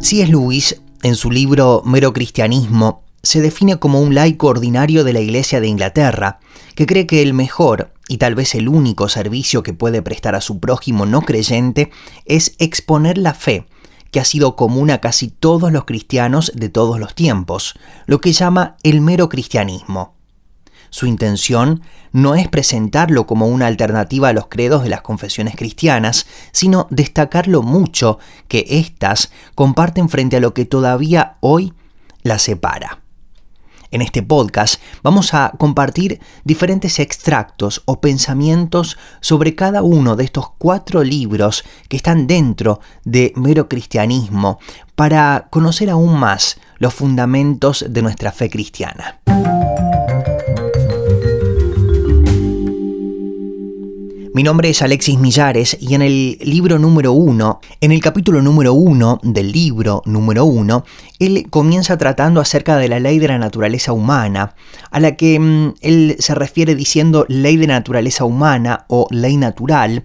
C.S. Lewis, en su libro Mero Cristianismo, se define como un laico ordinario de la Iglesia de Inglaterra, que cree que el mejor y tal vez el único servicio que puede prestar a su prójimo no creyente es exponer la fe, que ha sido común a casi todos los cristianos de todos los tiempos, lo que llama el mero cristianismo. Su intención no es presentarlo como una alternativa a los credos de las confesiones cristianas, sino destacar lo mucho que éstas comparten frente a lo que todavía hoy las separa. En este podcast vamos a compartir diferentes extractos o pensamientos sobre cada uno de estos 4 libros que están dentro de Mero Cristianismo para conocer aún más los fundamentos de nuestra fe cristiana. Mi nombre es Alexis Millares y en el libro número 1, en el capítulo número 1 del libro número 1, él comienza tratando acerca de la ley de la naturaleza humana, a la que él se refiere diciendo ley de naturaleza humana o ley natural,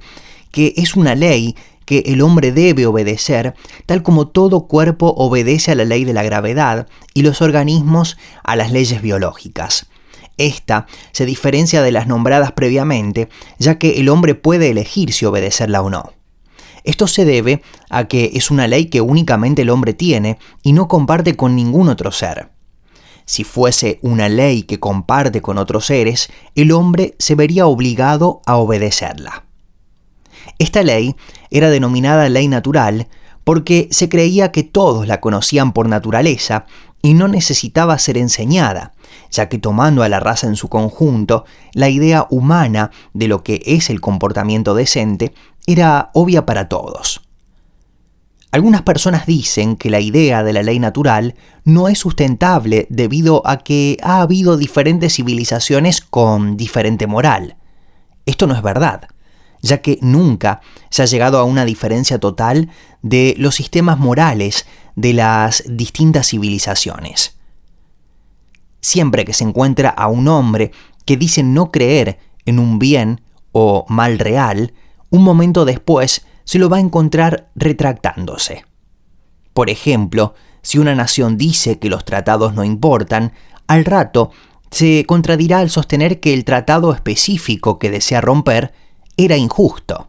que es una ley que el hombre debe obedecer, tal como todo cuerpo obedece a la ley de la gravedad y los organismos a las leyes biológicas. Esta se diferencia de las nombradas previamente, ya que el hombre puede elegir si obedecerla o no. Esto se debe a que es una ley que únicamente el hombre tiene y no comparte con ningún otro ser. Si fuese una ley que comparte con otros seres, el hombre se vería obligado a obedecerla. Esta ley era denominada ley natural porque se creía que todos la conocían por naturaleza y no necesitaba ser enseñada, ya que tomando a la raza en su conjunto, la idea humana de lo que es el comportamiento decente era obvia para todos. Algunas personas dicen que la idea de la ley natural no es sustentable debido a que ha habido diferentes civilizaciones con diferente moral. Esto no es verdad, ya que nunca se ha llegado a una diferencia total de los sistemas morales de las distintas civilizaciones. Siempre que se encuentra a un hombre que dice no creer en un bien o mal real, un momento después se lo va a encontrar retractándose. Por ejemplo, si una nación dice que los tratados no importan, al rato se contradirá al sostener que el tratado específico que desea romper era injusto.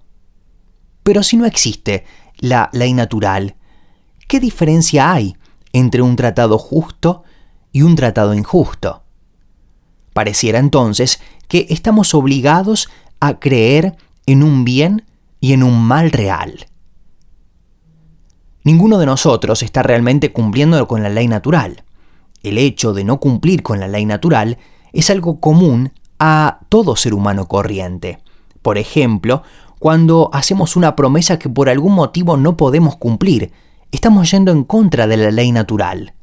Pero si no existe la ley natural, ¿qué diferencia hay entre un tratado justo y un tratado injusto? Pareciera entonces que estamos obligados a creer en un bien y en un mal real. Ninguno de nosotros está realmente cumpliendo con la ley natural. El hecho de no cumplir con la ley natural es algo común a todo ser humano corriente. Por ejemplo, cuando hacemos una promesa que por algún motivo no podemos cumplir, estamos yendo en contra de la ley natural.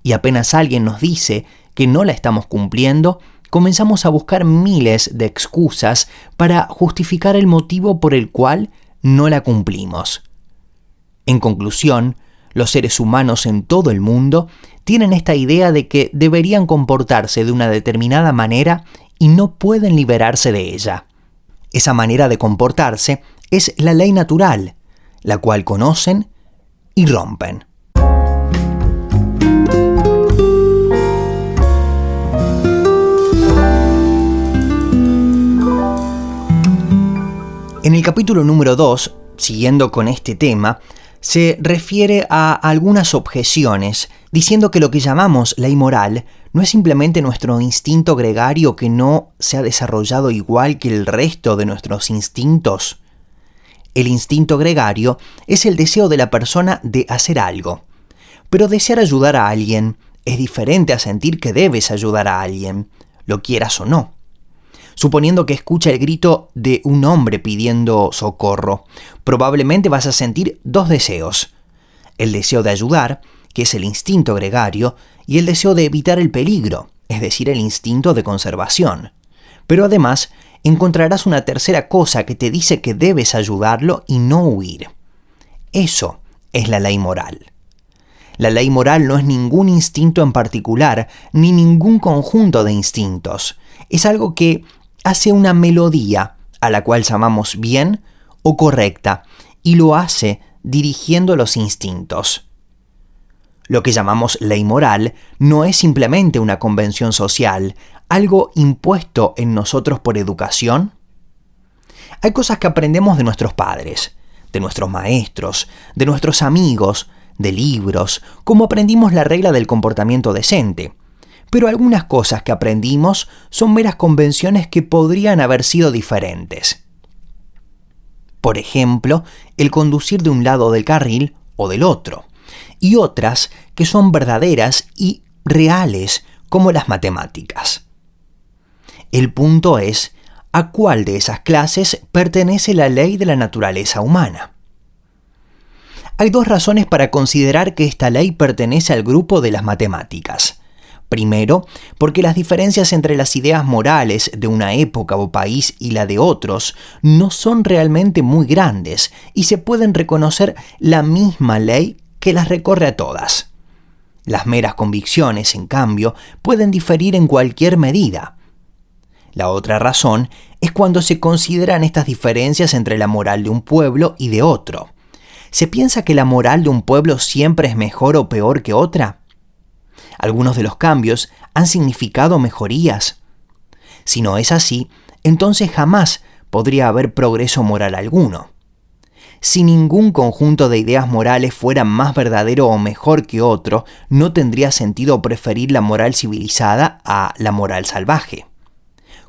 Y apenas alguien nos dice que no la estamos cumpliendo, comenzamos a buscar miles de excusas para justificar el motivo por el cual no la cumplimos. En conclusión, los seres humanos en todo el mundo tienen esta idea de que deberían comportarse de una determinada manera y no pueden liberarse de ella. Esa manera de comportarse es la ley natural, la cual conocen y rompen. En el capítulo número 2, siguiendo con este tema, se refiere a algunas objeciones, diciendo que lo que llamamos ley moral no es simplemente nuestro instinto gregario que no se ha desarrollado igual que el resto de nuestros instintos. El instinto gregario es el deseo de la persona de hacer algo, pero desear ayudar a alguien es diferente a sentir que debes ayudar a alguien, lo quieras o no. Suponiendo que escucha el grito de un hombre pidiendo socorro, probablemente vas a sentir 2 deseos. El deseo de ayudar, que es el instinto gregario, y el deseo de evitar el peligro, es decir, el instinto de conservación. Pero además, encontrarás una tercera cosa que te dice que debes ayudarlo y no huir. Eso es la ley moral. La ley moral no es ningún instinto en particular, ni ningún conjunto de instintos. Es algo que hace una melodía, a la cual llamamos bien o correcta, y lo hace dirigiendo los instintos. Lo que llamamos ley moral no es simplemente una convención social, algo impuesto en nosotros por educación. Hay cosas que aprendemos de nuestros padres, de nuestros maestros, de nuestros amigos, de libros, como aprendimos la regla del comportamiento decente. Pero algunas cosas que aprendimos son meras convenciones que podrían haber sido diferentes. Por ejemplo, el conducir de un lado del carril o del otro, y otras que son verdaderas y reales, como las matemáticas. El punto es, ¿a cuál de esas clases pertenece la ley de la naturaleza humana? Hay dos razones para considerar que esta ley pertenece al grupo de las matemáticas. Primero, porque las diferencias entre las ideas morales de una época o país y la de otros no son realmente muy grandes y se pueden reconocer la misma ley que las recorre a todas. Las meras convicciones, en cambio, pueden diferir en cualquier medida. La otra razón es cuando se consideran estas diferencias entre la moral de un pueblo y de otro. ¿Se piensa que la moral de un pueblo siempre es mejor o peor que otra? Algunos de los cambios han significado mejorías. Si no es así, entonces jamás podría haber progreso moral alguno. Si ningún conjunto de ideas morales fuera más verdadero o mejor que otro, no tendría sentido preferir la moral civilizada a la moral salvaje.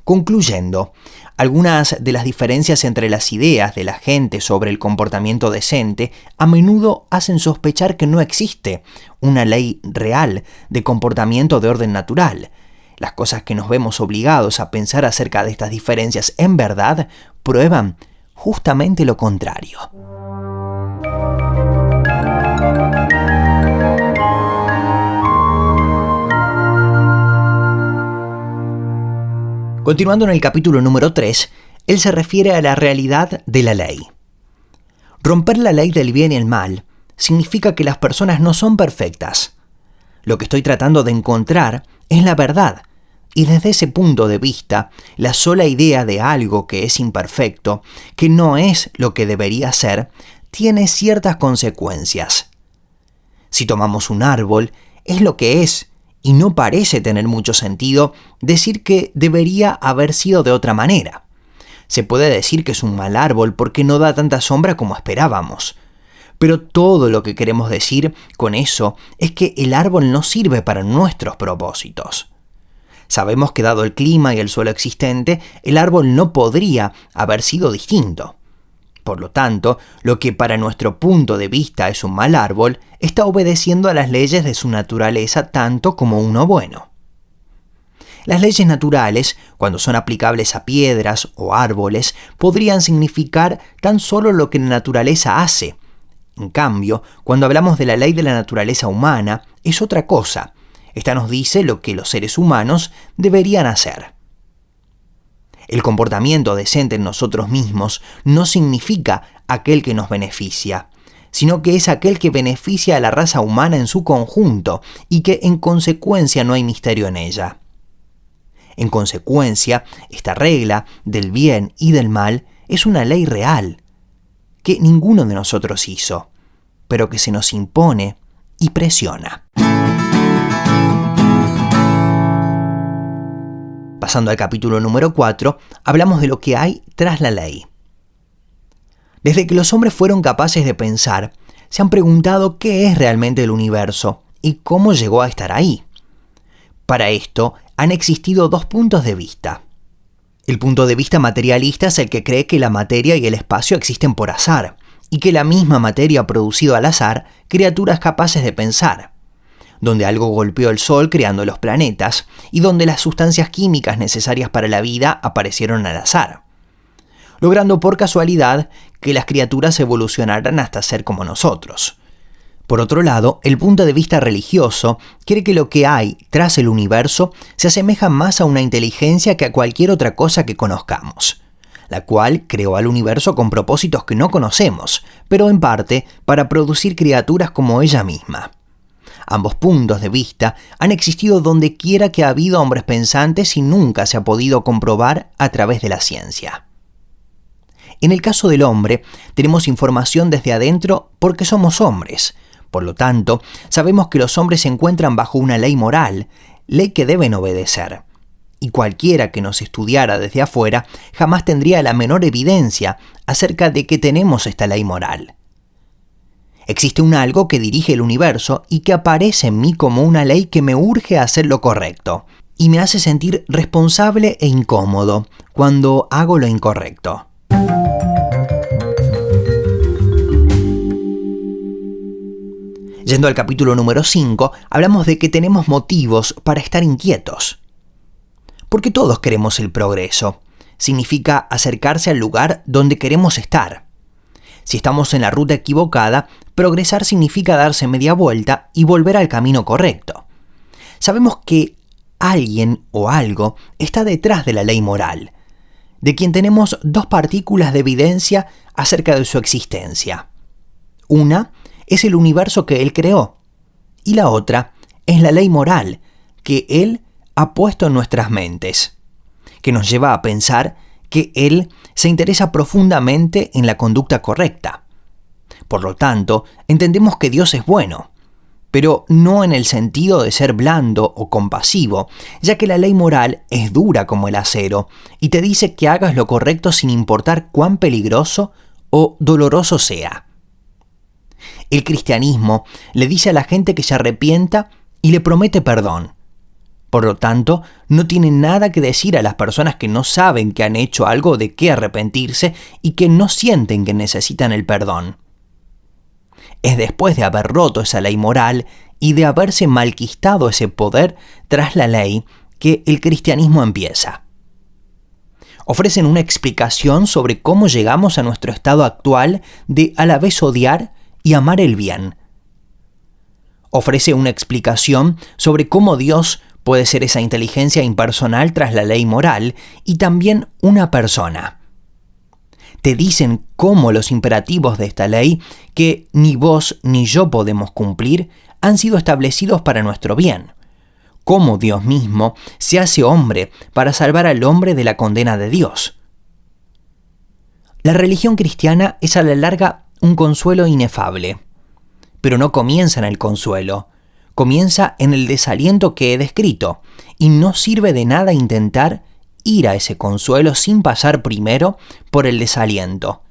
Concluyendo, algunas de las diferencias entre las ideas de la gente sobre el comportamiento decente a menudo hacen sospechar que no existe una ley real de comportamiento de orden natural. Las cosas que nos vemos obligados a pensar acerca de estas diferencias en verdad prueban justamente lo contrario. Continuando en el capítulo número 3, él se refiere a la realidad de la ley. Romper la ley del bien y el mal significa que las personas no son perfectas. Lo que estoy tratando de encontrar es la verdad, y desde ese punto de vista, la sola idea de algo que es imperfecto, que no es lo que debería ser, tiene ciertas consecuencias. Si tomamos un árbol, es lo que es, y no parece tener mucho sentido decir que debería haber sido de otra manera. Se puede decir que es un mal árbol porque no da tanta sombra como esperábamos. Pero todo lo que queremos decir con eso es que el árbol no sirve para nuestros propósitos. Sabemos que dado el clima y el suelo existente, el árbol no podría haber sido distinto. Por lo tanto, lo que para nuestro punto de vista es un mal árbol, está obedeciendo a las leyes de su naturaleza tanto como uno bueno. Las leyes naturales, cuando son aplicables a piedras o árboles, podrían significar tan solo lo que la naturaleza hace. En cambio, cuando hablamos de la ley de la naturaleza humana, es otra cosa. Esta nos dice lo que los seres humanos deberían hacer. El comportamiento decente en nosotros mismos no significa aquel que nos beneficia, sino que es aquel que beneficia a la raza humana en su conjunto y que en consecuencia no hay misterio en ella. En consecuencia, esta regla del bien y del mal es una ley real, que ninguno de nosotros hizo, pero que se nos impone y presiona. Pasando al capítulo número 4, hablamos de lo que hay tras la ley. Desde que los hombres fueron capaces de pensar, se han preguntado qué es realmente el universo y cómo llegó a estar ahí. Para esto, han existido dos puntos de vista. El punto de vista materialista es el que cree que la materia y el espacio existen por azar, y que la misma materia ha producido al azar criaturas capaces de pensar, donde algo golpeó el Sol creando los planetas, y donde las sustancias químicas necesarias para la vida aparecieron al azar, logrando por casualidad que las criaturas evolucionaran hasta ser como nosotros. Por otro lado, el punto de vista religioso cree que lo que hay tras el universo se asemeja más a una inteligencia que a cualquier otra cosa que conozcamos, la cual creó al universo con propósitos que no conocemos, pero en parte para producir criaturas como ella misma. Ambos puntos de vista han existido donde quiera que ha habido hombres pensantes y nunca se ha podido comprobar a través de la ciencia. En el caso del hombre, tenemos información desde adentro porque somos hombres, Por lo tanto, sabemos que los hombres se encuentran bajo una ley moral, ley que deben obedecer. Y cualquiera que nos estudiara desde afuera jamás tendría la menor evidencia acerca de que tenemos esta ley moral. Existe un algo que dirige el universo y que aparece en mí como una ley que me urge a hacer lo correcto y me hace sentir responsable e incómodo cuando hago lo incorrecto. Yendo al capítulo número 5, hablamos de que tenemos motivos para estar inquietos. Porque todos queremos el progreso. Significa acercarse al lugar donde queremos estar. Si estamos en la ruta equivocada, progresar significa darse media vuelta y volver al camino correcto. Sabemos que alguien o algo está detrás de la ley moral, de quien tenemos dos partículas de evidencia acerca de su existencia. Una es el universo que Él creó, y la otra es la ley moral que Él ha puesto en nuestras mentes, que nos lleva a pensar que Él se interesa profundamente en la conducta correcta. Por lo tanto, entendemos que Dios es bueno, pero no en el sentido de ser blando o compasivo, ya que la ley moral es dura como el acero y te dice que hagas lo correcto sin importar cuán peligroso o doloroso sea. El cristianismo le dice a la gente que se arrepienta y le promete perdón. Por lo tanto, no tiene nada que decir a las personas que no saben que han hecho algo de qué arrepentirse y que no sienten que necesitan el perdón. Es después de haber roto esa ley moral y de haberse malquistado ese poder tras la ley que el cristianismo empieza. Ofrecen una explicación sobre cómo llegamos a nuestro estado actual de a la vez odiar y amar el bien. Ofrece una explicación sobre cómo Dios puede ser esa inteligencia impersonal tras la ley moral y también una persona. Te dicen cómo los imperativos de esta ley, que ni vos ni yo podemos cumplir, han sido establecidos para nuestro bien. Cómo Dios mismo se hace hombre para salvar al hombre de la condena de Dios. La religión cristiana es a la larga un consuelo inefable, pero no comienza en el consuelo, comienza en el desaliento que he descrito, y no sirve de nada intentar ir a ese consuelo sin pasar primero por el desaliento.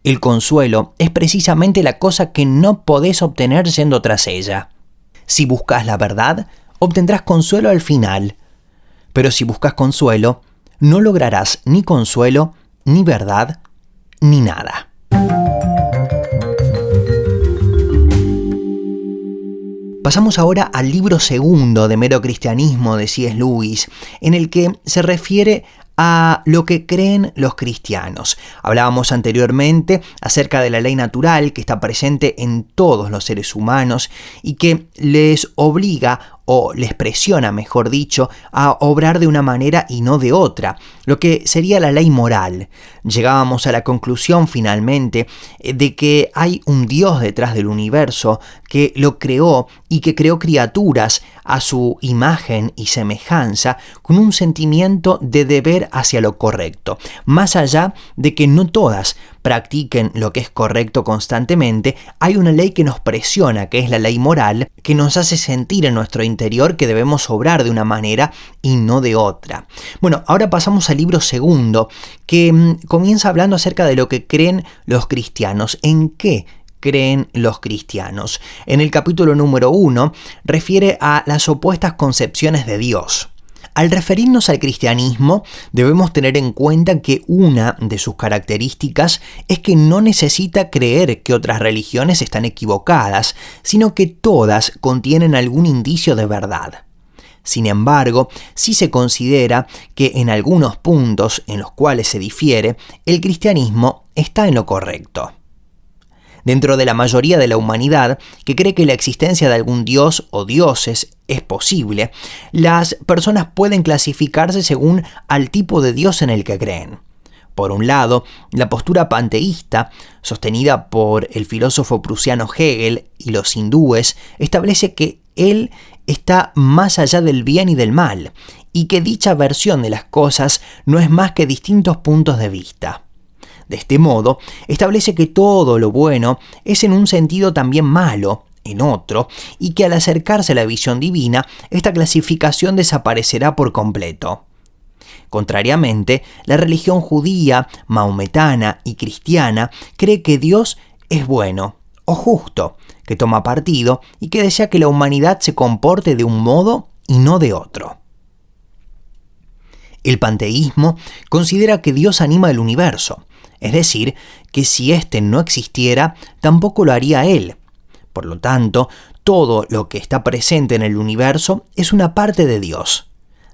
El consuelo es precisamente la cosa que no podés obtener yendo tras ella. Si buscas la verdad, obtendrás consuelo al final, pero si buscas consuelo, no lograrás ni consuelo, ni verdad, ni nada. Pasamos ahora al libro segundo de Mero Cristianismo de C.S. Lewis, en el que se refiere a lo que creen los cristianos. Hablábamos anteriormente acerca de la ley natural que está presente en todos los seres humanos y que les obliga o les presiona, mejor dicho, a obrar de una manera y no de otra, lo que sería la ley moral. Llegábamos a la conclusión finalmente de que hay un Dios detrás del universo que lo creó y que creó criaturas a su imagen y semejanza con un sentimiento de deber hacia lo correcto, más allá de que no todas practiquen lo que es correcto constantemente. Hay una ley que nos presiona, que es la ley moral, que nos hace sentir en nuestro interior que debemos obrar de una manera y no de otra. Bueno, ahora pasamos al libro segundo, que comienza hablando acerca de lo que creen los cristianos. ¿En qué creen los cristianos? En el capítulo número 1 refiere a las opuestas concepciones de Dios. Al referirnos al cristianismo, debemos tener en cuenta que una de sus características es que no necesita creer que otras religiones están equivocadas, sino que todas contienen algún indicio de verdad. Sin embargo, sí se considera que en algunos puntos en los cuales se difiere, el cristianismo está en lo correcto. Dentro de la mayoría de la humanidad, que cree que la existencia de algún dios o dioses es posible, las personas pueden clasificarse según al tipo de dios en el que creen. Por un lado, la postura panteísta, sostenida por el filósofo prusiano Hegel y los hindúes, establece que él está más allá del bien y del mal, y que dicha versión de las cosas no es más que distintos puntos de vista. De este modo, establece que todo lo bueno es en un sentido también malo, en otro, y que al acercarse a la visión divina, esta clasificación desaparecerá por completo. Contrariamente, la religión judía, maometana y cristiana cree que Dios es bueno o justo, que toma partido y que desea que la humanidad se comporte de un modo y no de otro. El panteísmo considera que Dios anima el universo, es decir, que si éste no existiera, tampoco lo haría Él. Por lo tanto, todo lo que está presente en el universo es una parte de Dios.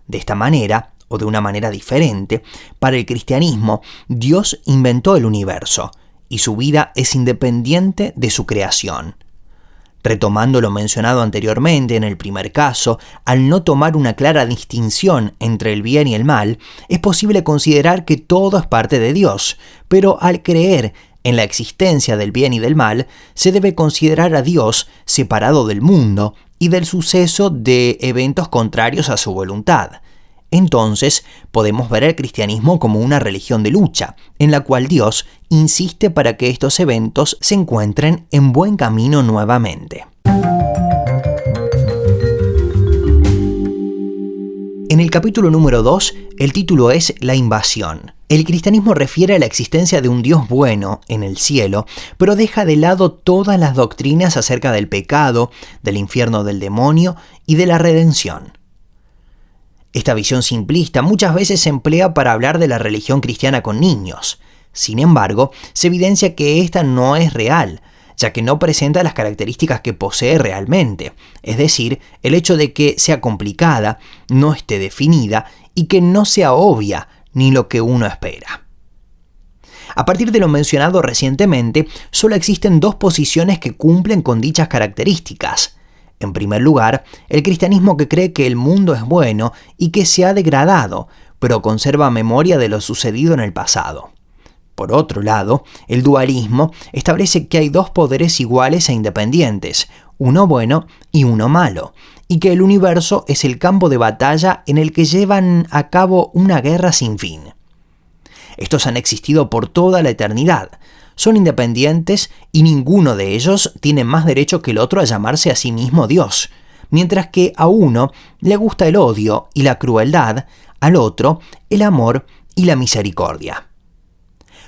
De esta manera, o de una manera diferente, para el cristianismo, Dios inventó el universo, y su vida es independiente de su creación. Retomando lo mencionado anteriormente en el primer caso, al no tomar una clara distinción entre el bien y el mal, es posible considerar que todo es parte de Dios, pero al creer en la existencia del bien y del mal, se debe considerar a Dios separado del mundo y del suceso de eventos contrarios a su voluntad. Entonces, podemos ver al cristianismo como una religión de lucha, en la cual Dios insiste para que estos eventos se encuentren en buen camino nuevamente. En el capítulo número 2, el título es La invasión. El cristianismo refiere a la existencia de un Dios bueno en el cielo, pero deja de lado todas las doctrinas acerca del pecado, del infierno del demonio y de la redención. Esta visión simplista muchas veces se emplea para hablar de la religión cristiana con niños. Sin embargo, se evidencia que esta no es real, ya que no presenta las características que posee realmente, es decir, el hecho de que sea complicada, no esté definida y que no sea obvia ni lo que uno espera. A partir de lo mencionado recientemente, solo existen dos posiciones que cumplen con dichas características. En primer lugar, el cristianismo que cree que el mundo es bueno y que se ha degradado, pero conserva memoria de lo sucedido en el pasado. Por otro lado, el dualismo establece que hay dos poderes iguales e independientes, uno bueno y uno malo, y que el universo es el campo de batalla en el que llevan a cabo una guerra sin fin. Estos han existido por toda la eternidad. Son independientes y ninguno de ellos tiene más derecho que el otro a llamarse a sí mismo Dios, mientras que a uno le gusta el odio y la crueldad, al otro el amor y la misericordia.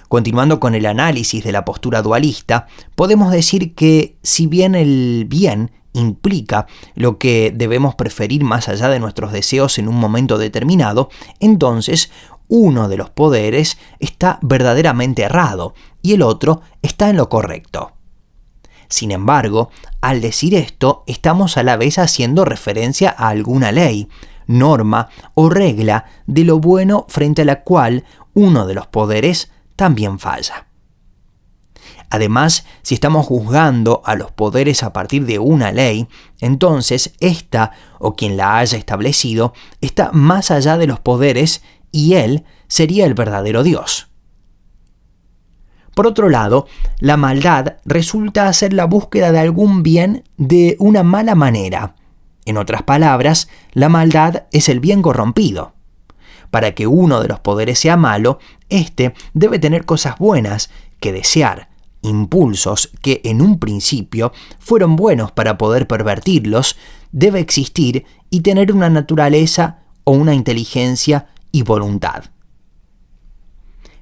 Continuando con el análisis de la postura dualista, podemos decir que si bien el bien implica lo que debemos preferir más allá de nuestros deseos en un momento determinado, entonces uno de los poderes está verdaderamente errado y el otro está en lo correcto. Sin embargo, al decir esto, estamos a la vez haciendo referencia a alguna ley, norma o regla de lo bueno frente a la cual uno de los poderes también falla. Además, si estamos juzgando a los poderes a partir de una ley, entonces ésta, o quien la haya establecido, está más allá de los poderes y él sería el verdadero Dios. Por otro lado, la maldad resulta ser la búsqueda de algún bien de una mala manera. En otras palabras, la maldad es el bien corrompido. Para que uno de los poderes sea malo, éste debe tener cosas buenas que desear, impulsos que en un principio fueron buenos para poder pervertirlos, debe existir y tener una naturaleza o una inteligencia y voluntad.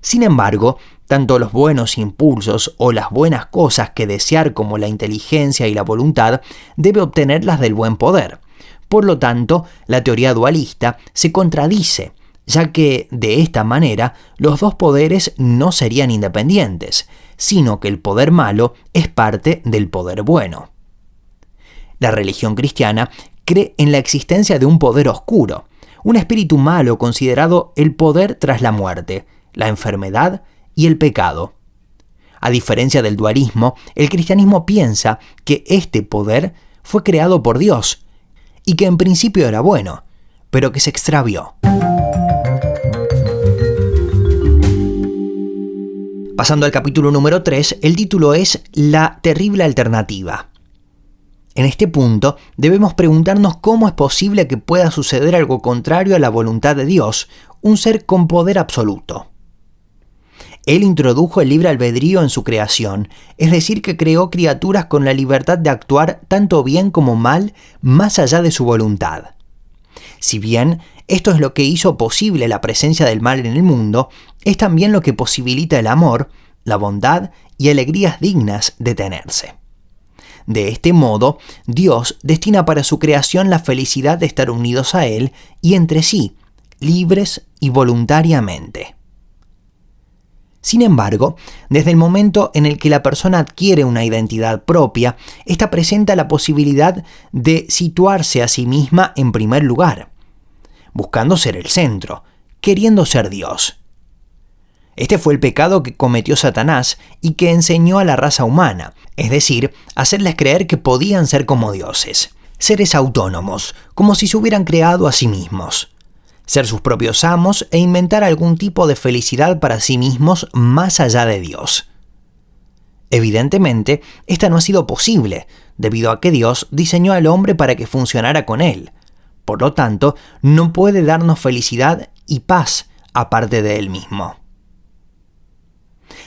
Sin embargo, tanto los buenos impulsos o las buenas cosas que desear como la inteligencia y la voluntad debe obtenerlas del buen poder. Por lo tanto, la teoría dualista se contradice, ya que de esta manera los dos poderes no serían independientes, sino que el poder malo es parte del poder bueno. La religión cristiana cree en la existencia de un poder oscuro, un espíritu malo considerado el poder tras la muerte, la enfermedad y el pecado. A diferencia del dualismo, el cristianismo piensa que este poder fue creado por Dios y que en principio era bueno, pero que se extravió. Pasando al capítulo número 3, el título es La terrible alternativa. En este punto, debemos preguntarnos cómo es posible que pueda suceder algo contrario a la voluntad de Dios, un ser con poder absoluto. Él introdujo el libre albedrío en su creación, es decir, que creó criaturas con la libertad de actuar tanto bien como mal, más allá de su voluntad. Si bien esto es lo que hizo posible la presencia del mal en el mundo, es también lo que posibilita el amor, la bondad y alegrías dignas de tenerse. De este modo, Dios destina para su creación la felicidad de estar unidos a Él y entre sí, libres y voluntariamente. Sin embargo, desde el momento en el que la persona adquiere una identidad propia, esta presenta la posibilidad de situarse a sí misma en primer lugar, buscando ser el centro, queriendo ser Dios. Este fue el pecado que cometió Satanás y que enseñó a la raza humana, es decir, hacerles creer que podían ser como dioses, seres autónomos, como si se hubieran creado a sí mismos, ser sus propios amos e inventar algún tipo de felicidad para sí mismos más allá de Dios. Evidentemente, esta no ha sido posible, debido a que Dios diseñó al hombre para que funcionara con él. Por lo tanto, no puede darnos felicidad y paz aparte de él mismo.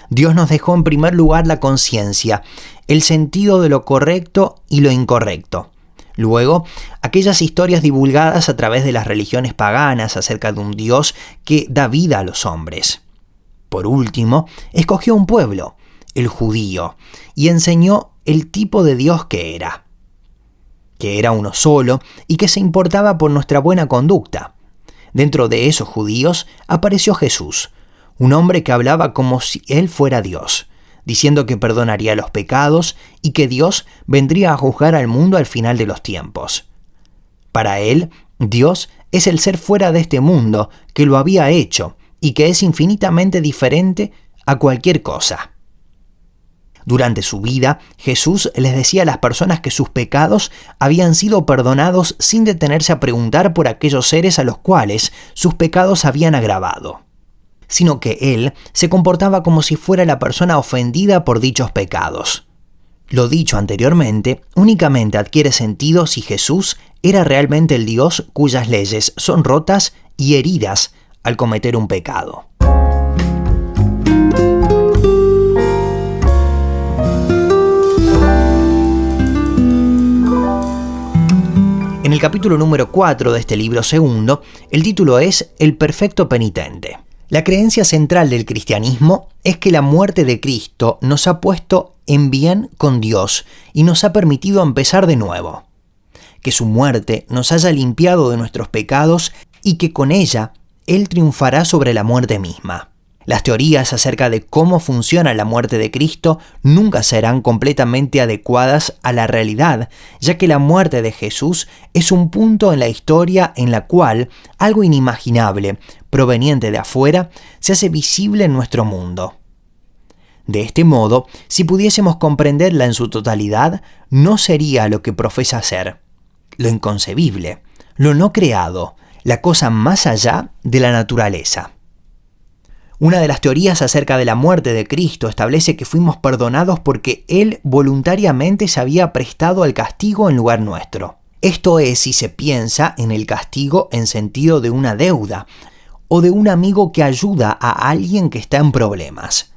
Dios nos dejó en primer lugar la conciencia, el sentido de lo correcto y lo incorrecto. Luego, aquellas historias divulgadas a través de las religiones paganas acerca de un Dios que da vida a los hombres. Por último, escogió un pueblo, el judío, y enseñó el tipo de Dios que era uno solo y que se importaba por nuestra buena conducta. Dentro de esos judíos apareció Jesús, un hombre que hablaba como si él fuera Dios, diciendo que perdonaría los pecados y que Dios vendría a juzgar al mundo al final de los tiempos. Para él, Dios es el ser fuera de este mundo que lo había hecho y que es infinitamente diferente a cualquier cosa. Durante su vida, Jesús les decía a las personas que sus pecados habían sido perdonados sin detenerse a preguntar por aquellos seres a los cuales sus pecados habían agravado, sino que él se comportaba como si fuera la persona ofendida por dichos pecados. Lo dicho anteriormente únicamente adquiere sentido si Jesús era realmente el Dios cuyas leyes son rotas y heridas al cometer un pecado. En el capítulo número 4 de este libro segundo, el título es El perfecto penitente. La creencia central del cristianismo es que la muerte de Cristo nos ha puesto en bien con Dios y nos ha permitido empezar de nuevo. Que su muerte nos haya limpiado de nuestros pecados y que con ella Él triunfará sobre la muerte misma. Las teorías acerca de cómo funciona la muerte de Cristo nunca serán completamente adecuadas a la realidad, ya que la muerte de Jesús es un punto en la historia en la cual algo inimaginable, proveniente de afuera, se hace visible en nuestro mundo. De este modo, si pudiésemos comprenderla en su totalidad, no sería lo que profesa ser, lo inconcebible, lo no creado, la cosa más allá de la naturaleza. Una de las teorías acerca de la muerte de Cristo establece que fuimos perdonados porque Él voluntariamente se había prestado al castigo en lugar nuestro. Esto es si se piensa en el castigo en sentido de una deuda o de un amigo que ayuda a alguien que está en problemas.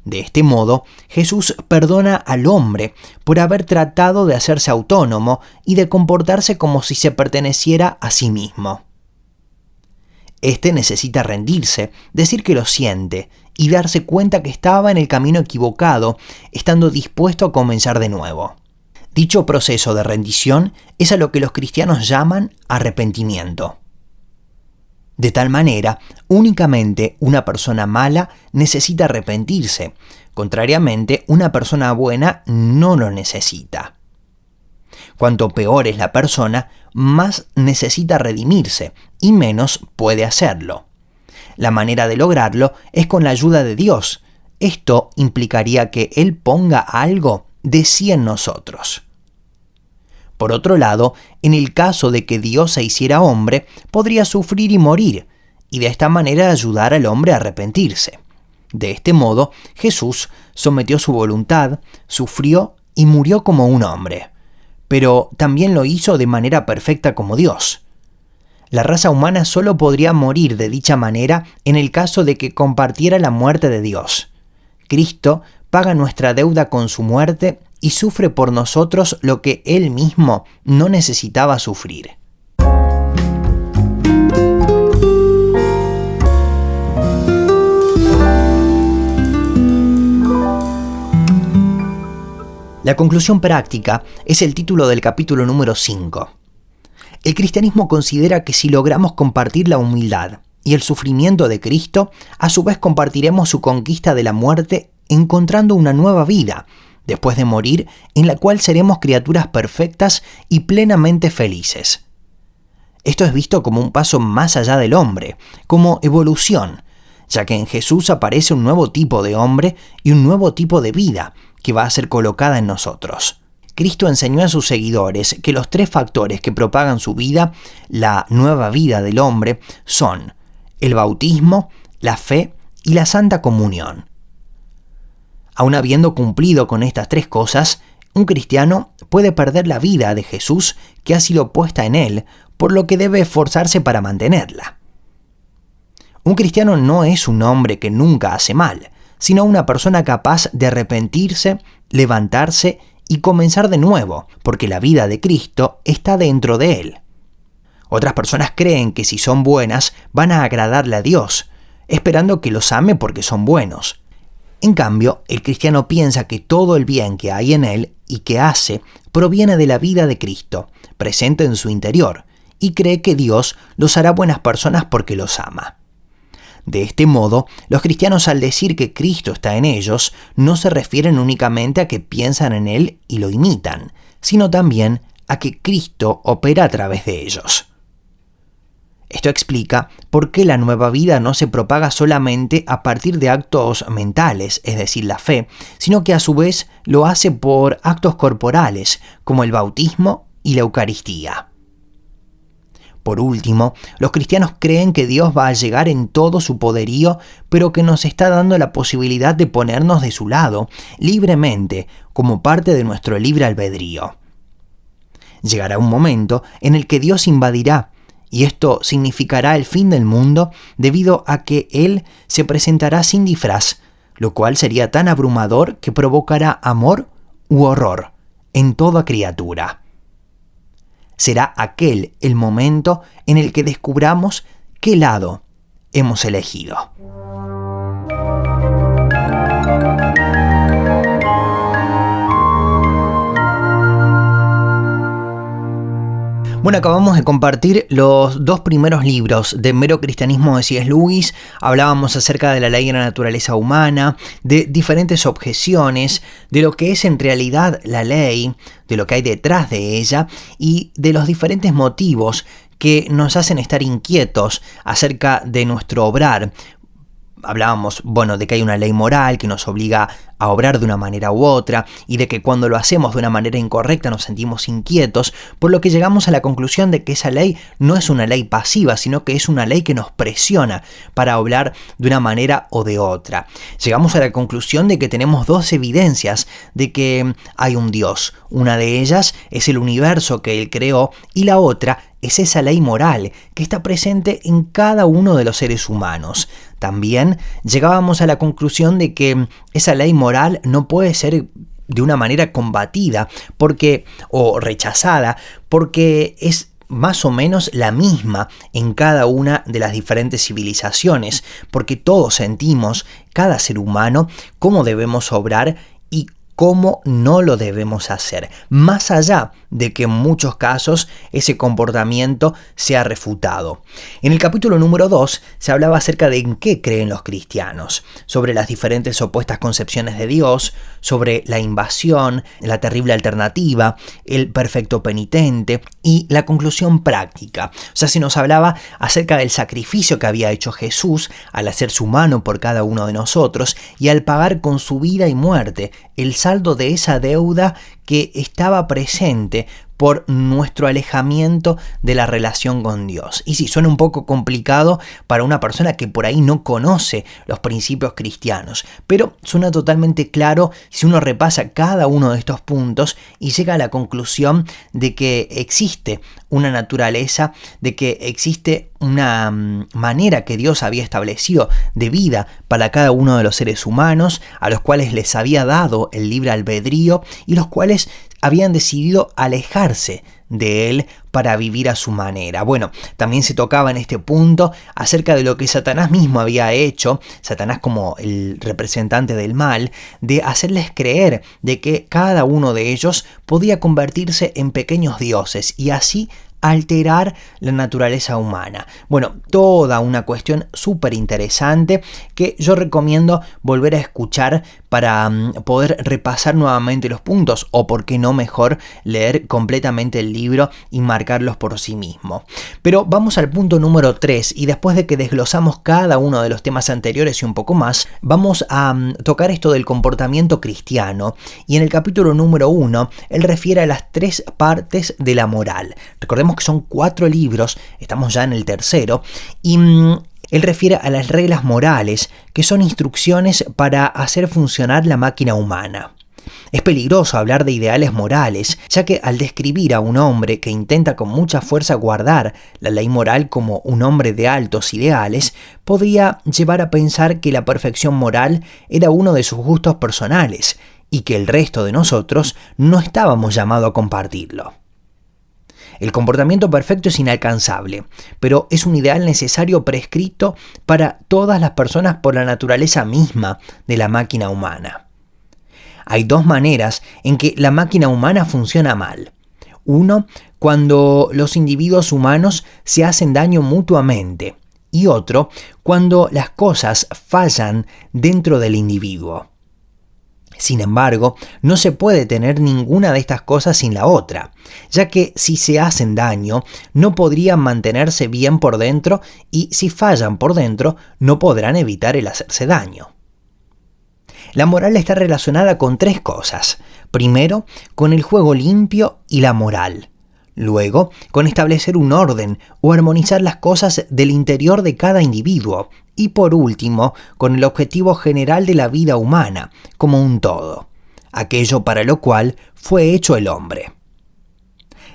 De este modo, Jesús perdona al hombre por haber tratado de hacerse autónomo y de comportarse como si se perteneciera a sí mismo. Este necesita rendirse, decir que lo siente y darse cuenta que estaba en el camino equivocado, estando dispuesto a comenzar de nuevo. Dicho proceso de rendición es a lo que los cristianos llaman arrepentimiento. De tal manera, únicamente una persona mala necesita arrepentirse, contrariamente, una persona buena no lo necesita. Cuanto peor es la persona, más necesita redimirse y menos puede hacerlo. La manera de lograrlo es con la ayuda de Dios. Esto implicaría que Él ponga algo de sí en nosotros. Por otro lado, en el caso de que Dios se hiciera hombre, podría sufrir y morir, y de esta manera ayudar al hombre a arrepentirse. De este modo, Jesús sometió su voluntad, sufrió y murió como un hombre, pero también lo hizo de manera perfecta como Dios. La raza humana solo podría morir de dicha manera en el caso de que compartiera la muerte de Dios. Cristo paga nuestra deuda con su muerte y sufre por nosotros lo que Él mismo no necesitaba sufrir. La conclusión práctica es el título del capítulo número 5. El cristianismo considera que si logramos compartir la humildad y el sufrimiento de Cristo, a su vez compartiremos su conquista de la muerte, encontrando una nueva vida, después de morir, en la cual seremos criaturas perfectas y plenamente felices. Esto es visto como un paso más allá del hombre, como evolución, ya que en Jesús aparece un nuevo tipo de hombre y un nuevo tipo de vida que va a ser colocada en nosotros. Cristo enseñó a sus seguidores que los 3 factores que propagan su vida, la nueva vida del hombre, son el bautismo, la fe y la santa comunión. Aun habiendo cumplido con estas 3 cosas, un cristiano puede perder la vida de Jesús que ha sido puesta en él, por lo que debe esforzarse para mantenerla. Un cristiano no es un hombre que nunca hace mal, sino una persona capaz de arrepentirse, levantarse y comenzar de nuevo, porque la vida de Cristo está dentro de él. Otras personas creen que si son buenas van a agradarle a Dios, esperando que los ame porque son buenos. En cambio, el cristiano piensa que todo el bien que hay en él y que hace proviene de la vida de Cristo, presente en su interior, y cree que Dios los hará buenas personas porque los ama. De este modo, los cristianos al decir que Cristo está en ellos, no se refieren únicamente a que piensan en Él y lo imitan, sino también a que Cristo opera a través de ellos. Esto explica por qué la nueva vida no se propaga solamente a partir de actos mentales, es decir, la fe, sino que a su vez lo hace por actos corporales, como el bautismo y la Eucaristía. Por último, los cristianos creen que Dios va a llegar en todo su poderío, pero que nos está dando la posibilidad de ponernos de su lado, libremente, como parte de nuestro libre albedrío. Llegará un momento en el que Dios invadirá, y esto significará el fin del mundo debido a que Él se presentará sin disfraz, lo cual sería tan abrumador que provocará amor u horror en toda criatura. Será aquel el momento en el que descubramos qué lado hemos elegido. Bueno, acabamos de compartir los 2 primeros libros de Mero Cristianismo de C.S. Lewis. Hablábamos acerca de la ley de la naturaleza humana, de diferentes objeciones, de lo que es en realidad la ley, de lo que hay detrás de ella y de los diferentes motivos que nos hacen estar inquietos acerca de nuestro obrar. Hablábamos, de que hay una ley moral que nos obliga a obrar de una manera u otra y de que cuando lo hacemos de una manera incorrecta nos sentimos inquietos, por lo que llegamos a la conclusión de que esa ley no es una ley pasiva, sino que es una ley que nos presiona para obrar de una manera o de otra. Llegamos a la conclusión de que tenemos 2 evidencias de que hay un Dios. Una de ellas es el universo que Él creó y la otra es esa ley moral que está presente en cada uno de los seres humanos. También llegábamos a la conclusión de que esa ley moral no puede ser de una manera combatida o rechazada porque es más o menos la misma en cada una de las diferentes civilizaciones, porque todos sentimos, cada ser humano, cómo debemos obrar y cómo no lo debemos hacer, más allá de que en muchos casos ese comportamiento sea refutado. En el capítulo número 2 se hablaba acerca de en qué creen los cristianos, sobre las diferentes opuestas concepciones de Dios, sobre la invasión, la terrible alternativa, el perfecto penitente y la conclusión práctica. O sea, se nos hablaba acerca del sacrificio que había hecho Jesús al hacerse humano por cada uno de nosotros y al pagar con su vida y muerte el saldo de esa deuda que estaba presente por nuestro alejamiento de la relación con Dios. Y sí, suena un poco complicado para una persona que por ahí no conoce los principios cristianos, pero suena totalmente claro si uno repasa cada uno de estos puntos y llega a la conclusión de que existe una naturaleza, de que existe una manera que Dios había establecido de vida para cada uno de los seres humanos, a los cuales les había dado el libre albedrío y los cuales habían decidido alejarse de él para vivir a su manera. Bueno, también se tocaba en este punto acerca de lo que Satanás mismo había hecho, Satanás como el representante del mal, de hacerles creer de que cada uno de ellos podía convertirse en pequeños dioses y así alterar la naturaleza humana. Bueno, toda una cuestión súper interesante que yo recomiendo volver a escuchar para poder repasar nuevamente los puntos, o por qué no mejor leer completamente el libro y marcarlos por sí mismo. Pero vamos al punto número 3 y después de que desglosamos cada uno de los temas anteriores y un poco más, vamos a tocar esto del comportamiento cristiano, y en el capítulo número 1 él refiere a las 3 partes de la moral. Recordemos que son 4 libros, estamos ya en el tercero, y él refiere a las reglas morales, que son instrucciones para hacer funcionar la máquina humana. Es peligroso hablar de ideales morales, ya que al describir a un hombre que intenta con mucha fuerza guardar la ley moral como un hombre de altos ideales, podría llevar a pensar que la perfección moral era uno de sus gustos personales, y que el resto de nosotros no estábamos llamados a compartirlo. El comportamiento perfecto es inalcanzable, pero es un ideal necesario prescrito para todas las personas por la naturaleza misma de la máquina humana. Hay 2 maneras en que la máquina humana funciona mal. Uno, cuando los individuos humanos se hacen daño mutuamente, y otro, cuando las cosas fallan dentro del individuo. Sin embargo, no se puede tener ninguna de estas cosas sin la otra, ya que si se hacen daño, no podrían mantenerse bien por dentro, y si fallan por dentro, no podrán evitar el hacerse daño. La moral está relacionada con 3 cosas. Primero, con el juego limpio y la moral. Luego, con establecer un orden o armonizar las cosas del interior de cada individuo. Y por último, con el objetivo general de la vida humana, como un todo, aquello para lo cual fue hecho el hombre.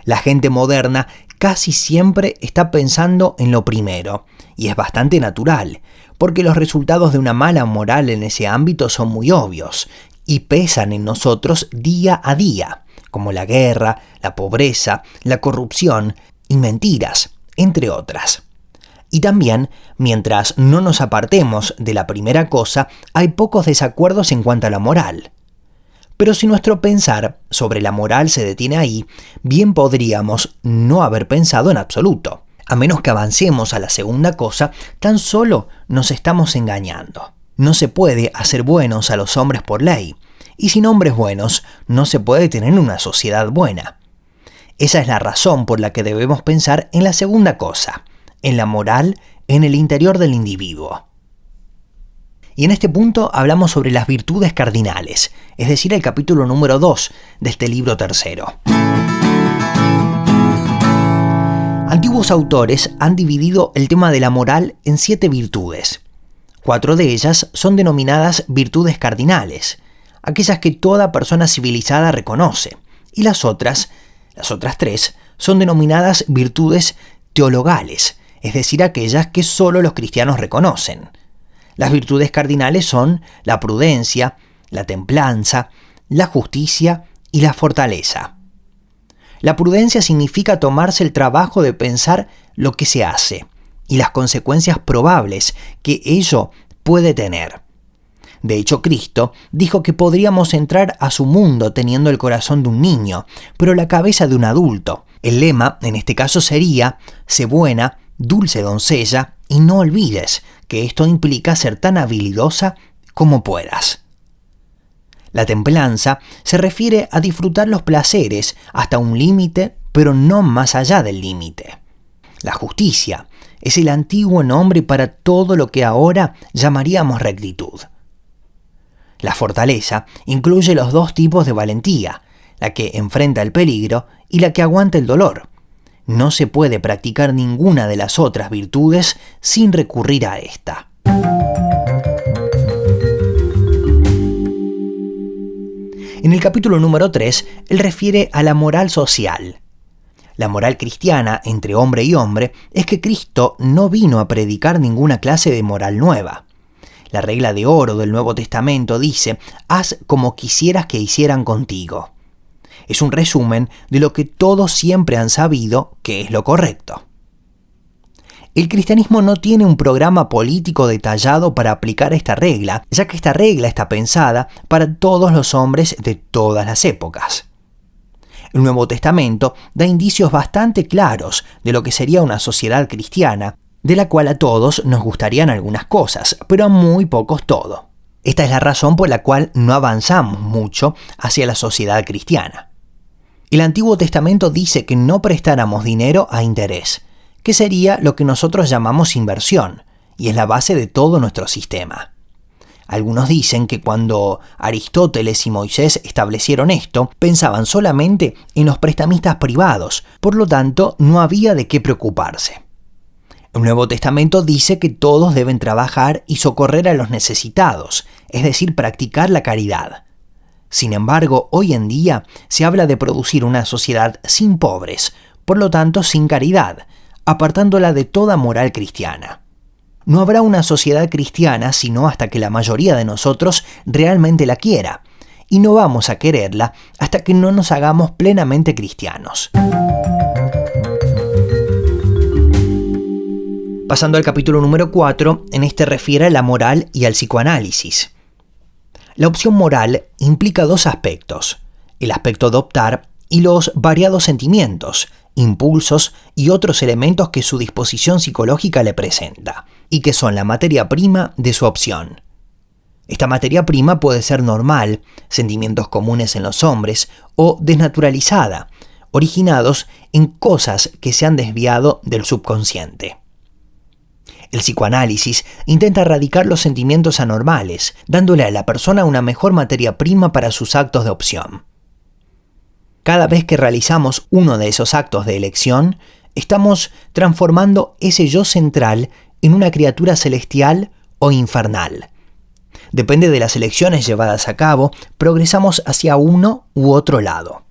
La gente moderna casi siempre está pensando en lo primero, y es bastante natural, porque los resultados de una mala moral en ese ámbito son muy obvios, y pesan en nosotros día a día, como la guerra, la pobreza, la corrupción y mentiras, entre otras. Y también, mientras no nos apartemos de la primera cosa, hay pocos desacuerdos en cuanto a la moral. Pero si nuestro pensar sobre la moral se detiene ahí, bien podríamos no haber pensado en absoluto. A menos que avancemos a la segunda cosa, tan solo nos estamos engañando. No se puede hacer buenos a los hombres por ley, y sin hombres buenos no se puede tener una sociedad buena. Esa es la razón por la que debemos pensar en la segunda cosa, en la moral en el interior del individuo. Y en este punto hablamos sobre las virtudes cardinales, es decir, el capítulo número 2 de este libro tercero. Antiguos autores han dividido el tema de la moral en 7 virtudes. 4 de ellas son denominadas virtudes cardinales, aquellas que toda persona civilizada reconoce, y las otras 3, son denominadas virtudes teologales, es decir, aquellas que solo los cristianos reconocen. Las virtudes cardinales son la prudencia, la templanza, la justicia y la fortaleza. La prudencia significa tomarse el trabajo de pensar lo que se hace y las consecuencias probables que ello puede tener. De hecho, Cristo dijo que podríamos entrar a su mundo teniendo el corazón de un niño, pero la cabeza de un adulto. El lema, en este caso, sería: sé buena, dulce doncella, y no olvides que esto implica ser tan habilidosa como puedas. La templanza se refiere a disfrutar los placeres hasta un límite, pero no más allá del límite. La justicia es el antiguo nombre para todo lo que ahora llamaríamos rectitud. La fortaleza incluye los 2 tipos de valentía, la que enfrenta el peligro y la que aguanta el dolor. No se puede practicar ninguna de las otras virtudes sin recurrir a esta. En el capítulo número 3, él refiere a la moral social. La moral cristiana entre hombre y hombre es que Cristo no vino a predicar ninguna clase de moral nueva. La regla de oro del Nuevo Testamento dice: haz como quisieras que hicieran contigo. Es un resumen de lo que todos siempre han sabido que es lo correcto. El cristianismo no tiene un programa político detallado para aplicar esta regla, ya que esta regla está pensada para todos los hombres de todas las épocas. El Nuevo Testamento da indicios bastante claros de lo que sería una sociedad cristiana, de la cual a todos nos gustarían algunas cosas, pero a muy pocos todo. Esta es la razón por la cual no avanzamos mucho hacia la sociedad cristiana. El Antiguo Testamento dice que no prestáramos dinero a interés, que sería lo que nosotros llamamos inversión, y es la base de todo nuestro sistema. Algunos dicen que cuando Aristóteles y Moisés establecieron esto, pensaban solamente en los prestamistas privados, por lo tanto no había de qué preocuparse. El Nuevo Testamento dice que todos deben trabajar y socorrer a los necesitados, es decir, practicar la caridad. Sin embargo, hoy en día se habla de producir una sociedad sin pobres, por lo tanto sin caridad, apartándola de toda moral cristiana. No habrá una sociedad cristiana sino hasta que la mayoría de nosotros realmente la quiera, y no vamos a quererla hasta que no nos hagamos plenamente cristianos. Pasando al capítulo número 4, en este refiere a la moral y al psicoanálisis. La opción moral implica dos aspectos: el aspecto de optar y los variados sentimientos, impulsos y otros elementos que su disposición psicológica le presenta, y que son la materia prima de su opción. Esta materia prima puede ser normal, sentimientos comunes en los hombres, o desnaturalizada, originados en cosas que se han desviado del subconsciente. El psicoanálisis intenta erradicar los sentimientos anormales, dándole a la persona una mejor materia prima para sus actos de opción. Cada vez que realizamos uno de esos actos de elección, estamos transformando ese yo central en una criatura celestial o infernal. Depende de las elecciones llevadas a cabo, progresamos hacia uno u otro lado.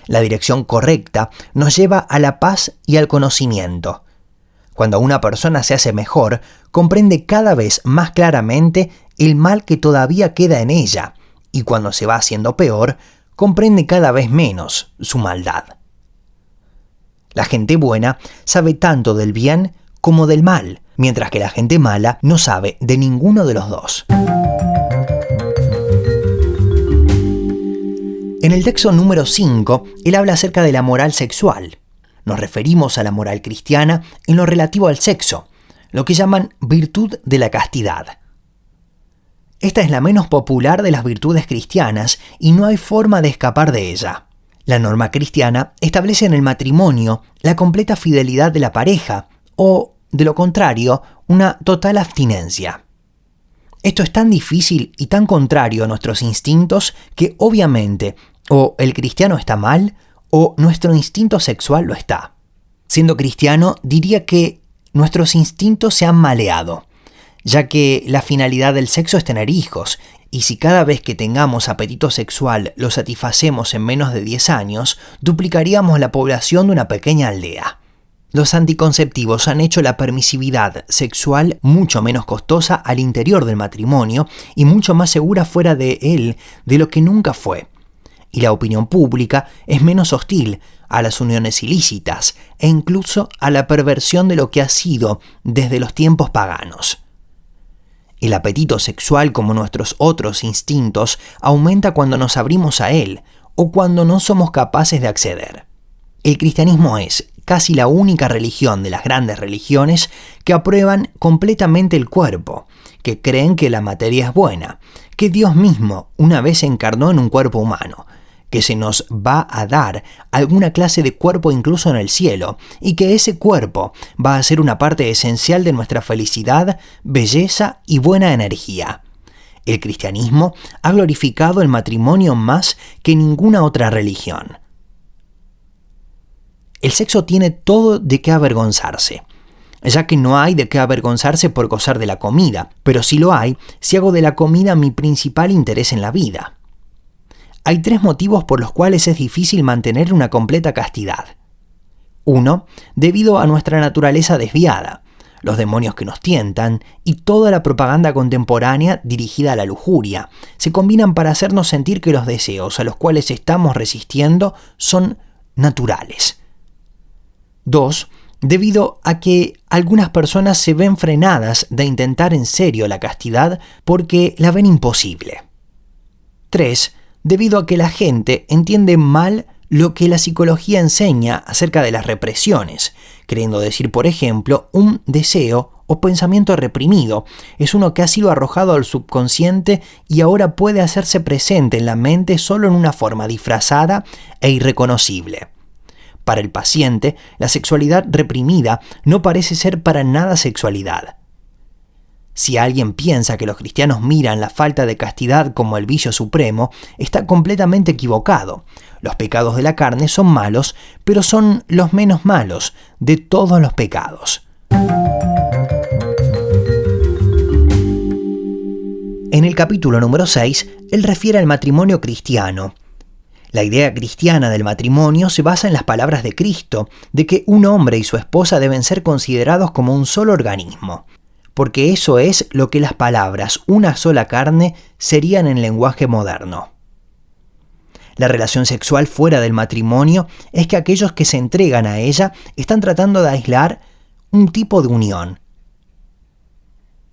La dirección correcta nos lleva a la paz y al conocimiento. Cuando una persona se hace mejor, comprende cada vez más claramente el mal que todavía queda en ella, y cuando se va haciendo peor, comprende cada vez menos su maldad. La gente buena sabe tanto del bien como del mal, mientras que la gente mala no sabe de ninguno de los dos. En el texto número 5, él habla acerca de la moral sexual. Nos referimos a la moral cristiana en lo relativo al sexo, lo que llaman virtud de la castidad. Esta es la menos popular de las virtudes cristianas y no hay forma de escapar de ella. La norma cristiana establece en el matrimonio la completa fidelidad de la pareja o, de lo contrario, una total abstinencia. Esto es tan difícil y tan contrario a nuestros instintos que obviamente o el cristiano está mal o nuestro instinto sexual lo está. Siendo cristiano, diría que nuestros instintos se han maleado, ya que la finalidad del sexo es tener hijos, y si cada vez que tengamos apetito sexual lo satisfacemos en menos de 10 años, duplicaríamos la población de una pequeña aldea. Los anticonceptivos han hecho la permisividad sexual mucho menos costosa al interior del matrimonio y mucho más segura fuera de él de lo que nunca fue. Y la opinión pública es menos hostil a las uniones ilícitas e incluso a la perversión de lo que ha sido desde los tiempos paganos. El apetito sexual, como nuestros otros instintos, aumenta cuando nos abrimos a él o cuando no somos capaces de acceder. El cristianismo es casi la única religión de las grandes religiones que aprueban completamente el cuerpo, que creen que la materia es buena, que Dios mismo una vez se encarnó en un cuerpo humano, que se nos va a dar alguna clase de cuerpo incluso en el cielo, y que ese cuerpo va a ser una parte esencial de nuestra felicidad, belleza y buena energía. El cristianismo ha glorificado el matrimonio más que ninguna otra religión. El sexo tiene todo de qué avergonzarse, ya que no hay de qué avergonzarse por gozar de la comida, pero sí lo hay si hago de la comida mi principal interés en la vida. Hay 3 motivos por los cuales es difícil mantener una completa castidad. 1. Debido a nuestra naturaleza desviada, los demonios que nos tientan y toda la propaganda contemporánea dirigida a la lujuria se combinan para hacernos sentir que los deseos a los cuales estamos resistiendo son naturales. 2. Debido a que algunas personas se ven frenadas de intentar en serio la castidad porque la ven imposible. 3. Debido a que la gente entiende mal lo que la psicología enseña acerca de las represiones, queriendo decir, por ejemplo, un deseo o pensamiento reprimido es uno que ha sido arrojado al subconsciente y ahora puede hacerse presente en la mente solo en una forma disfrazada e irreconocible. Para el paciente, la sexualidad reprimida no parece ser para nada sexualidad. Si alguien piensa que los cristianos miran la falta de castidad como el vicio supremo, está completamente equivocado. Los pecados de la carne son malos, pero son los menos malos de todos los pecados. En el capítulo número 6, él refiere al matrimonio cristiano. La idea cristiana del matrimonio se basa en las palabras de Cristo, de que un hombre y su esposa deben ser considerados como un solo organismo, porque eso es lo que las palabras una sola carne serían en lenguaje moderno. La relación sexual fuera del matrimonio es que aquellos que se entregan a ella están tratando de aislar un tipo de unión,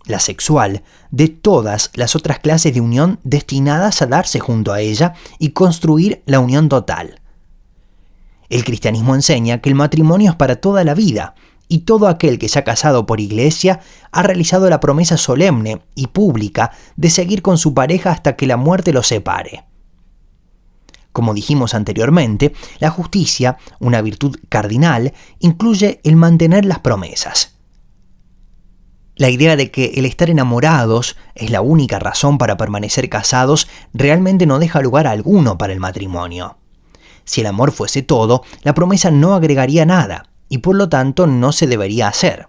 la sexual, de todas las otras clases de unión destinadas a darse junto a ella y construir la unión total. El cristianismo enseña que el matrimonio es para toda la vida, y todo aquel que se ha casado por iglesia ha realizado la promesa solemne y pública de seguir con su pareja hasta que la muerte los separe. Como dijimos anteriormente, la justicia, una virtud cardinal, incluye el mantener las promesas. La idea de que el estar enamorados es la única razón para permanecer casados realmente no deja lugar alguno para el matrimonio. Si el amor fuese todo, la promesa no agregaría nada, y por lo tanto no se debería hacer.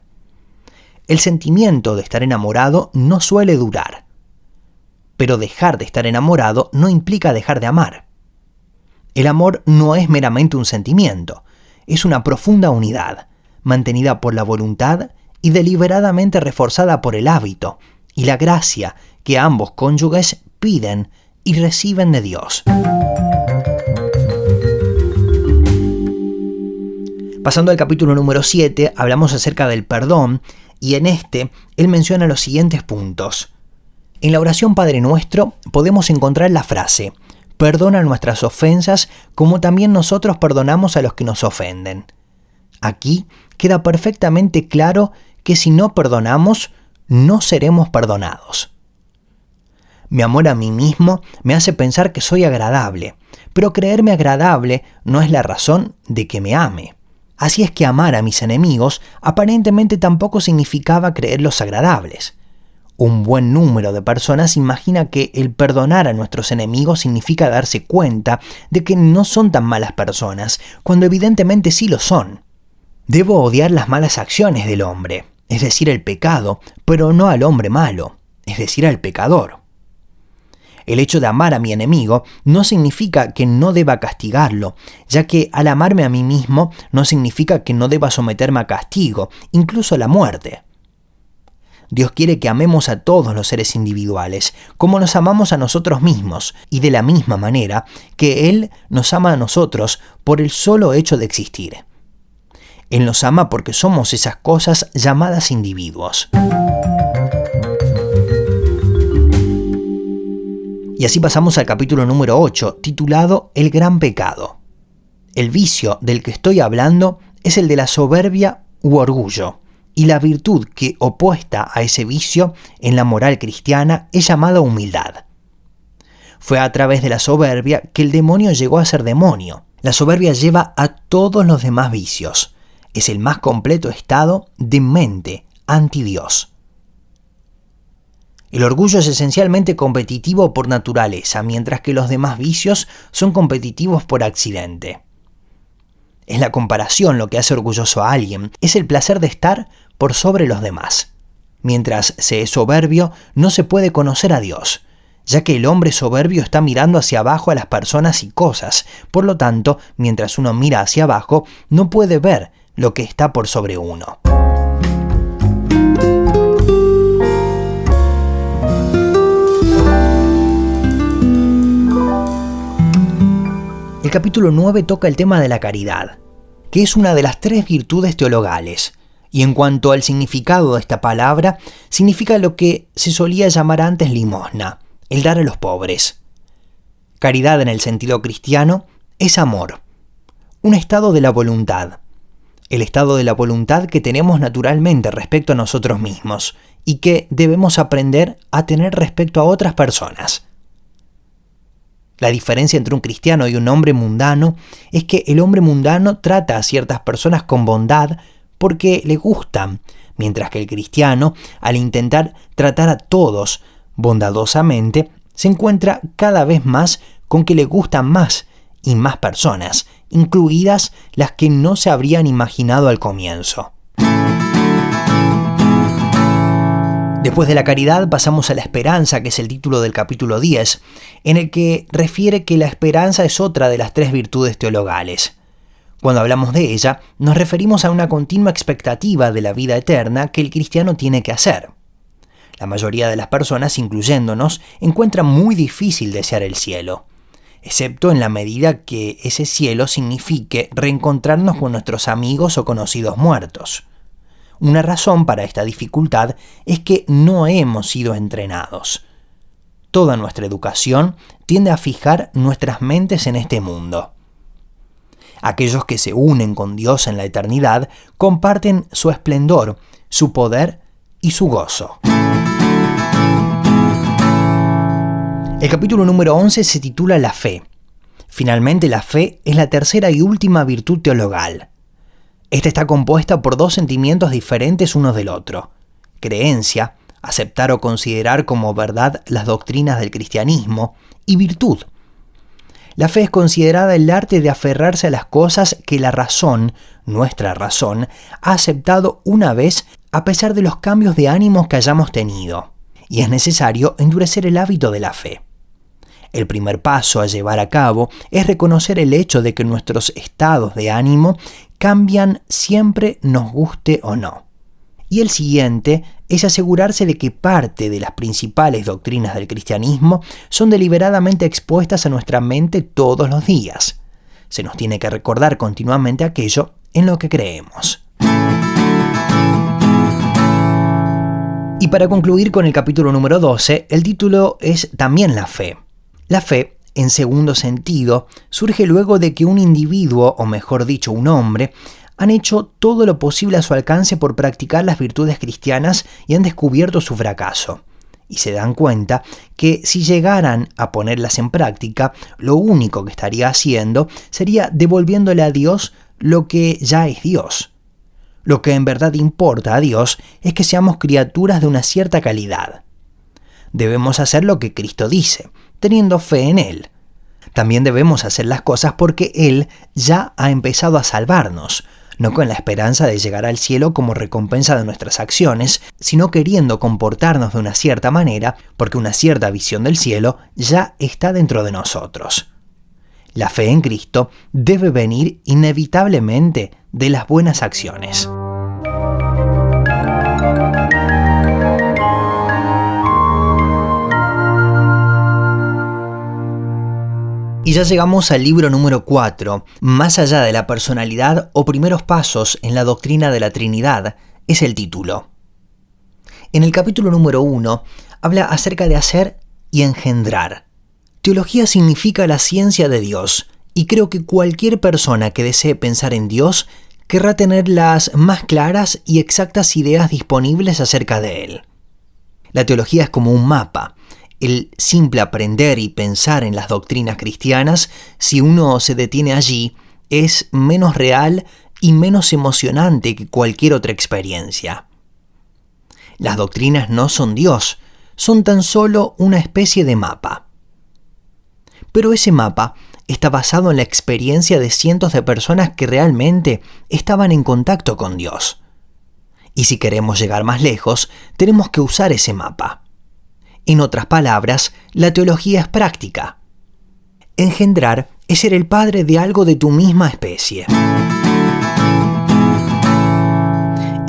El sentimiento de estar enamorado no suele durar. Pero dejar de estar enamorado no implica dejar de amar. El amor no es meramente un sentimiento, es una profunda unidad, mantenida por la voluntad y deliberadamente reforzada por el hábito y la gracia que ambos cónyuges piden y reciben de Dios. Pasando al capítulo número 7, hablamos acerca del perdón, y en este, él menciona los siguientes puntos. En la oración Padre Nuestro podemos encontrar la frase: perdona nuestras ofensas como también nosotros perdonamos a los que nos ofenden. Aquí queda perfectamente claro que si no perdonamos, no seremos perdonados. Mi amor a mí mismo me hace pensar que soy agradable, pero creerme agradable no es la razón de que me ame. Así es que amar a mis enemigos aparentemente tampoco significaba creerlos agradables. Un buen número de personas imagina que el perdonar a nuestros enemigos significa darse cuenta de que no son tan malas personas, cuando evidentemente sí lo son. Debo odiar las malas acciones del hombre, es decir, el pecado, pero no al hombre malo, es decir, al pecador. El hecho de amar a mi enemigo no significa que no deba castigarlo, ya que al amarme a mí mismo no significa que no deba someterme a castigo, incluso a la muerte. Dios quiere que amemos a todos los seres individuales, como nos amamos a nosotros mismos, y de la misma manera que Él nos ama a nosotros por el solo hecho de existir. Él nos ama porque somos esas cosas llamadas individuos. Y así pasamos al capítulo número 8, titulado El Gran Pecado. El vicio del que estoy hablando es el de la soberbia u orgullo, y la virtud que opuesta a ese vicio en la moral cristiana es llamada humildad. Fue a través de la soberbia que el demonio llegó a ser demonio. La soberbia lleva a todos los demás vicios. Es el más completo estado de mente anti Dios. El orgullo es esencialmente competitivo por naturaleza, mientras que los demás vicios son competitivos por accidente. Es la comparación lo que hace orgulloso a alguien, es el placer de estar por sobre los demás. Mientras se es soberbio, no se puede conocer a Dios, ya que el hombre soberbio está mirando hacia abajo a las personas y cosas. Por lo tanto, mientras uno mira hacia abajo, no puede ver lo que está por sobre uno. El capítulo 9 toca el tema de la caridad, que es una de las 3 virtudes teologales, y en cuanto al significado de esta palabra, significa lo que se solía llamar antes limosna, el dar a los pobres. Caridad en el sentido cristiano es amor, un estado de la voluntad, el estado de la voluntad que tenemos naturalmente respecto a nosotros mismos y que debemos aprender a tener respecto a otras personas. La diferencia entre un cristiano y un hombre mundano es que el hombre mundano trata a ciertas personas con bondad porque le gustan, mientras que el cristiano, al intentar tratar a todos bondadosamente, se encuentra cada vez más con que le gustan más y más personas, incluidas las que no se habrían imaginado al comienzo. Después de la caridad pasamos a la esperanza, que es el título del capítulo 10, en el que refiere que la esperanza es otra de las 3 virtudes teologales. Cuando hablamos de ella, nos referimos a una continua expectativa de la vida eterna que el cristiano tiene que hacer. La mayoría de las personas, incluyéndonos, encuentran muy difícil desear el cielo, excepto en la medida que ese cielo signifique reencontrarnos con nuestros amigos o conocidos muertos. Una razón para esta dificultad es que no hemos sido entrenados. Toda nuestra educación tiende a fijar nuestras mentes en este mundo. Aquellos que se unen con Dios en la eternidad comparten su esplendor, su poder y su gozo. El capítulo número 11 se titula La fe. Finalmente, la fe es la tercera y última virtud teologal. Esta está compuesta por 2 sentimientos diferentes unos del otro: creencia, aceptar o considerar como verdad las doctrinas del cristianismo, y virtud. La fe es considerada el arte de aferrarse a las cosas que la razón, nuestra razón, ha aceptado una vez a pesar de los cambios de ánimos que hayamos tenido, y es necesario endurecer el hábito de la fe. El primer paso a llevar a cabo es reconocer el hecho de que nuestros estados de ánimo cambian siempre nos guste o no. Y el siguiente es asegurarse de que parte de las principales doctrinas del cristianismo son deliberadamente expuestas a nuestra mente todos los días. Se nos tiene que recordar continuamente aquello en lo que creemos. Y para concluir con el capítulo número 12, el título es también la fe. La fe, en segundo sentido, surge luego de que un individuo, o mejor dicho, un hombre, han hecho todo lo posible a su alcance por practicar las virtudes cristianas y han descubierto su fracaso. Y se dan cuenta que si llegaran a ponerlas en práctica, lo único que estaría haciendo sería devolviéndole a Dios lo que ya es Dios. Lo que en verdad importa a Dios es que seamos criaturas de una cierta calidad. Debemos hacer lo que Cristo dice, teniendo fe en Él. También debemos hacer las cosas porque Él ya ha empezado a salvarnos, no con la esperanza de llegar al cielo como recompensa de nuestras acciones, sino queriendo comportarnos de una cierta manera porque una cierta visión del cielo ya está dentro de nosotros. La fe en Cristo debe venir inevitablemente de las buenas acciones. Y ya llegamos al libro número 4, Más allá de la personalidad o primeros pasos en la doctrina de la Trinidad, es el título. En el capítulo número 1 habla acerca de hacer y engendrar. Teología significa la ciencia de Dios, y creo que cualquier persona que desee pensar en Dios querrá tener las más claras y exactas ideas disponibles acerca de Él. La teología es como un mapa. El simple aprender y pensar en las doctrinas cristianas, si uno se detiene allí, es menos real y menos emocionante que cualquier otra experiencia. Las doctrinas no son Dios, son tan solo una especie de mapa. Pero ese mapa está basado en la experiencia de cientos de personas que realmente estaban en contacto con Dios. Y si queremos llegar más lejos, tenemos que usar ese mapa. En otras palabras, la teología es práctica. Engendrar es ser el padre de algo de tu misma especie.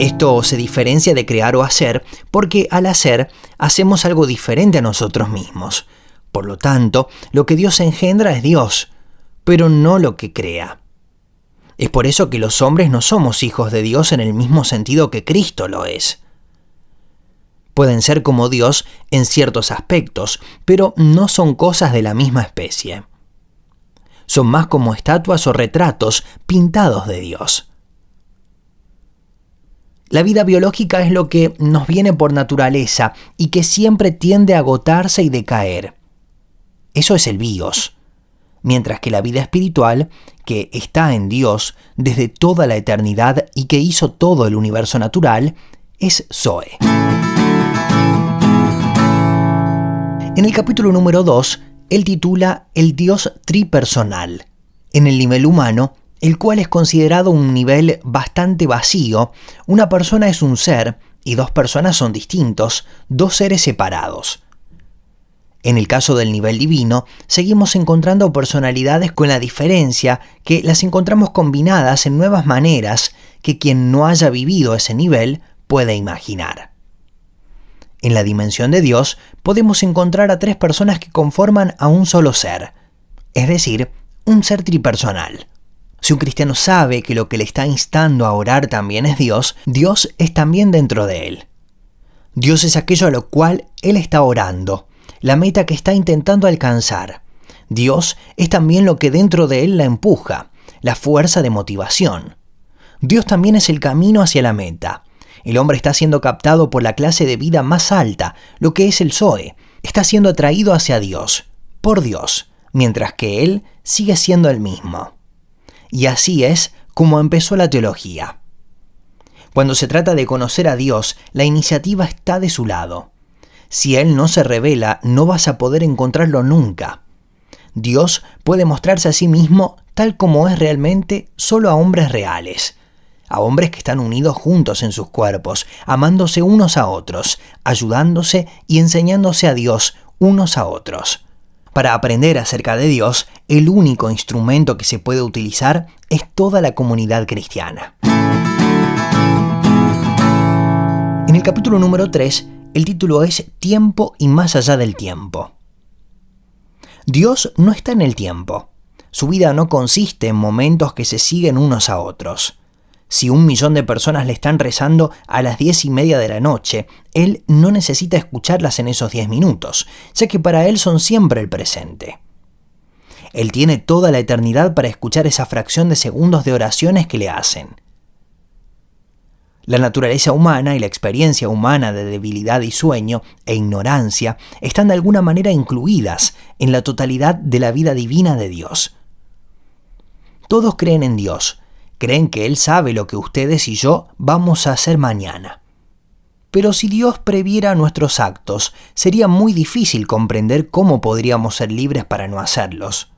Esto se diferencia de crear o hacer porque al hacer hacemos algo diferente a nosotros mismos. Por lo tanto, lo que Dios engendra es Dios, pero no lo que crea. Es por eso que los hombres no somos hijos de Dios en el mismo sentido que Cristo lo es. Pueden ser como Dios en ciertos aspectos, pero no son cosas de la misma especie. Son más como estatuas o retratos pintados de Dios. La vida biológica es lo que nos viene por naturaleza y que siempre tiende a agotarse y decaer. Eso es el bios. Mientras que la vida espiritual, que está en Dios desde toda la eternidad y que hizo todo el universo natural, es Zoe. En el capítulo número 2, él titula El Dios tripersonal. En el nivel humano, el cual es considerado un nivel bastante vacío, una persona es un ser y dos personas son distintos, dos seres separados. En el caso del nivel divino, seguimos encontrando personalidades con la diferencia que las encontramos combinadas en nuevas maneras que quien no haya vivido ese nivel puede imaginar. En la dimensión de Dios podemos encontrar a tres personas que conforman a un solo ser, es decir, un ser tripersonal. Si un cristiano sabe que lo que le está instando a orar también es Dios, Dios es también dentro de él. Dios es aquello a lo cual él está orando, la meta que está intentando alcanzar. Dios es también lo que dentro de él la empuja, la fuerza de motivación. Dios también es el camino hacia la meta. El hombre está siendo captado por la clase de vida más alta, lo que es el Zoe. Está siendo atraído hacia Dios, por Dios, mientras que él sigue siendo el mismo. Y así es como empezó la teología. Cuando se trata de conocer a Dios, la iniciativa está de su lado. Si Él no se revela, no vas a poder encontrarlo nunca. Dios puede mostrarse a sí mismo tal como es realmente solo a hombres reales, a hombres que están unidos juntos en sus cuerpos, amándose unos a otros, ayudándose y enseñándose a Dios unos a otros. Para aprender acerca de Dios, el único instrumento que se puede utilizar es toda la comunidad cristiana. En el capítulo número 3, el título es Tiempo y más allá del tiempo. Dios no está en el tiempo. Su vida no consiste en momentos que se siguen unos a otros. Si 1 millón de personas le están rezando a las 10:30 de la noche, Él no necesita escucharlas en esos 10 minutos, ya que para Él son siempre el presente. Él tiene toda la eternidad para escuchar esa fracción de segundos de oraciones que le hacen. La naturaleza humana y la experiencia humana de debilidad y sueño e ignorancia están de alguna manera incluidas en la totalidad de la vida divina de Dios. Todos creen en Dios. Creen que Él sabe lo que ustedes y yo vamos a hacer mañana. Pero si Dios previera nuestros actos, sería muy difícil comprender cómo podríamos ser libres para no hacerlos.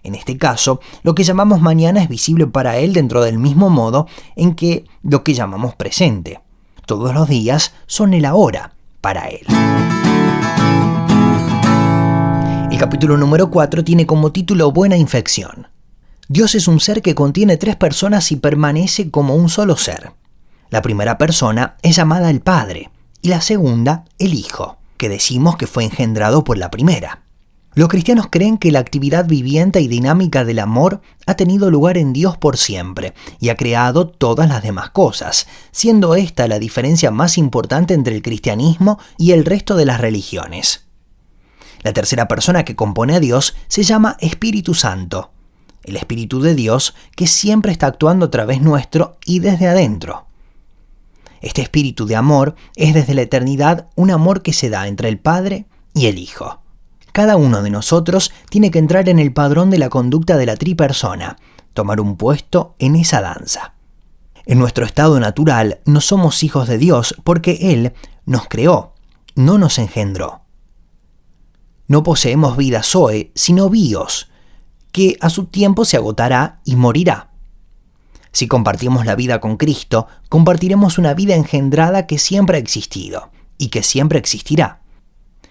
En este caso, lo que llamamos mañana es visible para Él dentro del mismo modo en que lo que llamamos presente. Todos los días son el ahora para Él. El capítulo número 4 tiene como título Buena infección. Dios es un ser que contiene 3 personas y permanece como un solo ser. La primera persona es llamada el Padre y la segunda el Hijo, que decimos que fue engendrado por la primera. Los cristianos creen que la actividad viviente y dinámica del amor ha tenido lugar en Dios por siempre y ha creado todas las demás cosas, siendo esta la diferencia más importante entre el cristianismo y el resto de las religiones. La tercera persona que compone a Dios se llama Espíritu Santo, el Espíritu de Dios que siempre está actuando a través nuestro y desde adentro. Este espíritu de amor es desde la eternidad un amor que se da entre el Padre y el Hijo. Cada uno de nosotros tiene que entrar en el padrón de la conducta de la tripersona, tomar un puesto en esa danza. En nuestro estado natural no somos hijos de Dios porque Él nos creó no nos engendró. No poseemos vida zoe, sino bios, que a su tiempo se agotará y morirá. Si compartimos la vida con Cristo, compartiremos una vida engendrada que siempre ha existido y que siempre existirá.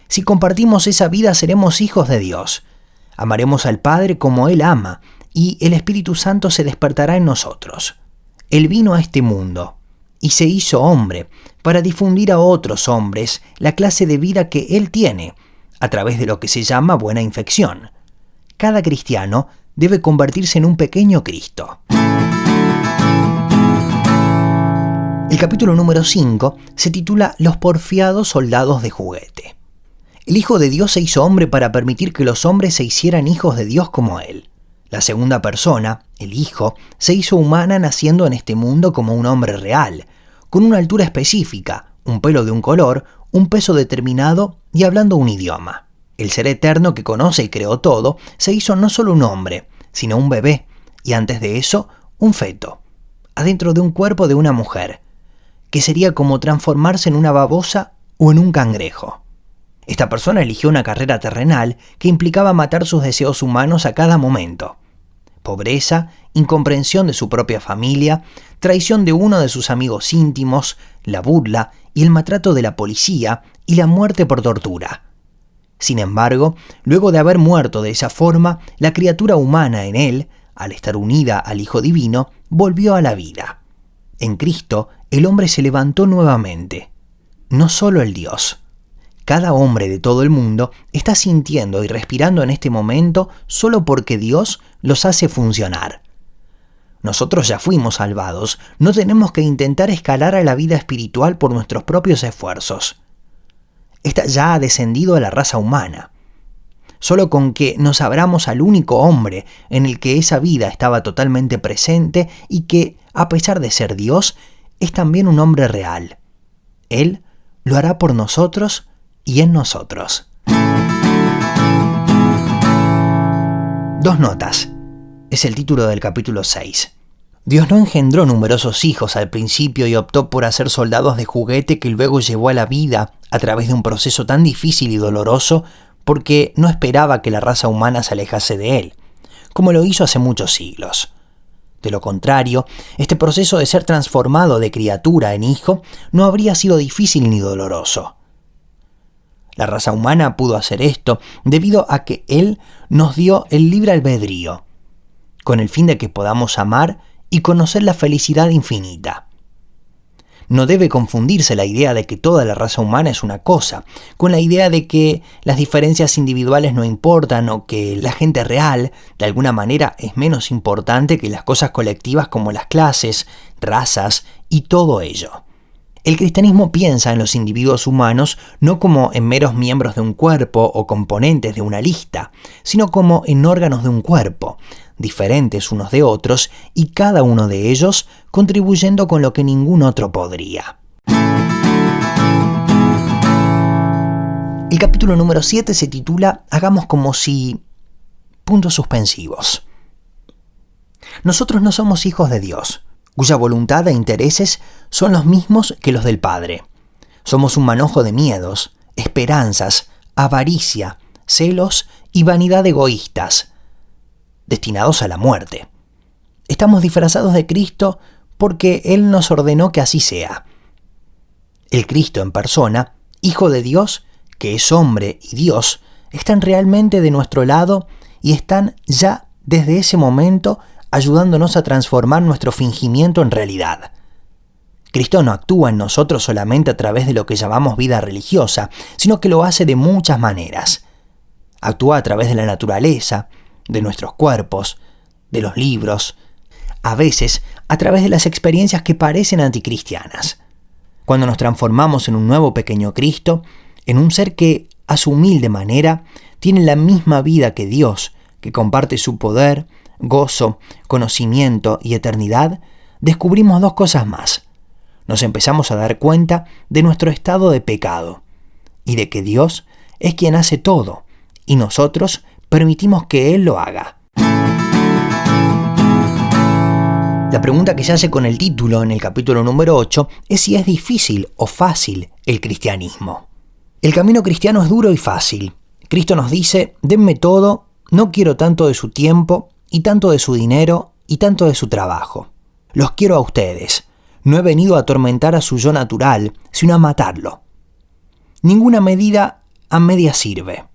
Si compartimos esa vida, seremos hijos de Dios. Amaremos al Padre como Él ama, y el Espíritu Santo se despertará en nosotros. Él vino a este mundo y se hizo hombre para difundir a otros hombres la clase de vida que Él tiene, a través de lo que se llama buena infección. Cada cristiano debe convertirse en un pequeño Cristo. El capítulo número 5 se titula Los porfiados soldados de juguete. El Hijo de Dios se hizo hombre para permitir que los hombres se hicieran hijos de Dios como Él. La segunda persona, el Hijo, se hizo humana naciendo en este mundo como un hombre real, con una altura específica, un pelo de un color, un peso determinado y hablando un idioma. El Ser Eterno que conoce y creó todo, se hizo no solo un hombre, sino un bebé, y antes de eso, un feto, adentro de un cuerpo de una mujer, que sería como transformarse en una babosa o en un cangrejo. Esta persona eligió una carrera terrenal que implicaba matar sus deseos humanos a cada momento. Pobreza, incomprensión de su propia familia, traición de uno de sus amigos íntimos, la burla y el maltrato de la policía y la muerte por tortura. Sin embargo, luego de haber muerto de esa forma, la criatura humana en él, al estar unida al Hijo Divino, volvió a la vida. En Cristo, el hombre se levantó nuevamente. No solo el Dios. Cada hombre de todo el mundo está sintiendo y respirando en este momento solo porque Dios los hace funcionar. Nosotros ya fuimos salvados, no tenemos que intentar escalar a la vida espiritual por nuestros propios esfuerzos. Esta ya ha descendido a la raza humana. Solo con que nos abramos al único hombre en el que esa vida estaba totalmente presente y que, a pesar de ser Dios, es también un hombre real. Él lo hará por nosotros y en nosotros. Dos notas. Es el título del capítulo 6. Dios no engendró numerosos hijos al principio y optó por hacer soldados de juguete que luego llevó a la vida a través de un proceso tan difícil y doloroso porque no esperaba que la raza humana se alejase de él, como lo hizo hace muchos siglos. De lo contrario, este proceso de ser transformado de criatura en hijo no habría sido difícil ni doloroso. La raza humana pudo hacer esto debido a que Él nos dio el libre albedrío, con el fin de que podamos amar y conocer la felicidad infinita. No debe confundirse la idea de que toda la raza humana es una cosa, con la idea de que las diferencias individuales no importan o que la gente real, de alguna manera, es menos importante que las cosas colectivas como las clases, razas y todo ello. El cristianismo piensa en los individuos humanos no como en meros miembros de un cuerpo o componentes de una lista, sino como en órganos de un cuerpo, diferentes unos de otros y cada uno de ellos contribuyendo con lo que ningún otro podría. El capítulo número 7 se titula Hagamos como si... puntos suspensivos. Nosotros no somos hijos de Dios, cuya voluntad e intereses son los mismos que los del Padre. Somos un manojo de miedos, esperanzas, avaricia, celos y vanidad egoístas, destinados a la muerte. Estamos disfrazados de Cristo porque Él nos ordenó que así sea. El Cristo en persona, Hijo de Dios, que es hombre y Dios, están realmente de nuestro lado y están ya desde ese momento ayudándonos a transformar nuestro fingimiento en realidad. Cristo no actúa en nosotros solamente a través de lo que llamamos vida religiosa, sino que lo hace de muchas maneras. Actúa a través de la naturaleza, de nuestros cuerpos, de los libros, a veces a través de las experiencias que parecen anticristianas. Cuando nos transformamos en un nuevo pequeño Cristo, en un ser que, a su humilde manera, tiene la misma vida que Dios, que comparte su poder, gozo, conocimiento y eternidad, descubrimos dos cosas más. Nos empezamos a dar cuenta de nuestro estado de pecado y de que Dios es quien hace todo y nosotros permitimos que Él lo haga. La pregunta que se hace con el título en el capítulo número 8 es si es difícil o fácil el cristianismo. El camino cristiano es duro y fácil. Cristo nos dice, denme todo, no quiero tanto de su tiempo, y tanto de su dinero, y tanto de su trabajo. Los quiero a ustedes. No he venido a atormentar a su yo natural, sino a matarlo. Ninguna medida a media sirve.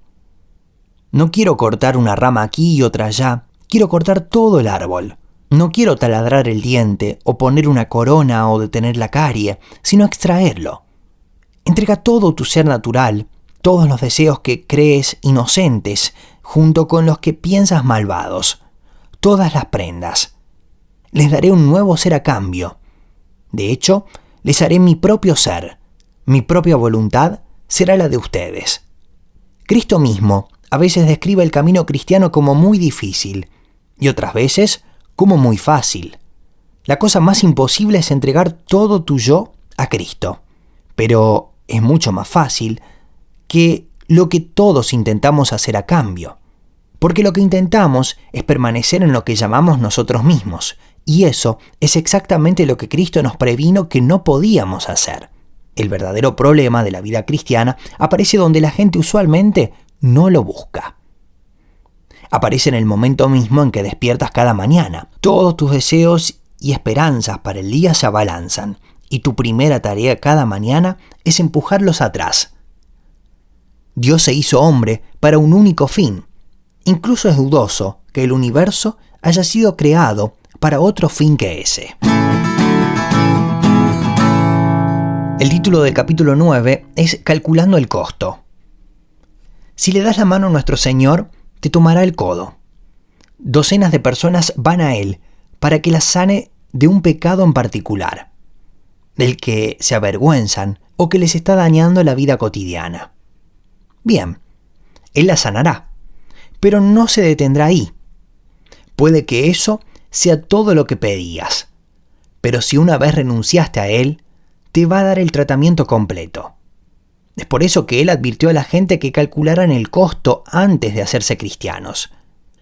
No quiero cortar una rama aquí y otra allá, quiero cortar todo el árbol. No quiero taladrar el diente, o poner una corona o detener la carie, sino extraerlo. Entrega todo tu ser natural, todos los deseos que crees inocentes, junto con los que piensas malvados, todas las prendas. Les daré un nuevo ser a cambio. De hecho, les haré mi propio ser. Mi propia voluntad será la de ustedes. Cristo mismo a veces describe el camino cristiano como muy difícil y otras veces como muy fácil. La cosa más imposible es entregar todo tu yo a Cristo, pero es mucho más fácil que lo que todos intentamos hacer a cambio, porque lo que intentamos es permanecer en lo que llamamos nosotros mismos, y eso es exactamente lo que Cristo nos previno que no podíamos hacer. El verdadero problema de la vida cristiana aparece donde la gente usualmente no lo busca. Aparece en el momento mismo en que despiertas cada mañana. Todos tus deseos y esperanzas para el día se abalanzan, y tu primera tarea cada mañana es empujarlos atrás. Dios se hizo hombre para un único fin. Incluso es dudoso que el universo haya sido creado para otro fin que ese. El título del capítulo 9 es Calculando el costo. Si le das la mano a nuestro Señor, te tomará el codo. Docenas de personas van a Él para que las sane de un pecado en particular, del que se avergüenzan o que les está dañando la vida cotidiana. Bien, Él las sanará, pero no se detendrá ahí. Puede que eso sea todo lo que pedías, pero si una vez renunciaste a Él, te va a dar el tratamiento completo. Es por eso que Él advirtió a la gente que calcularan el costo antes de hacerse cristianos.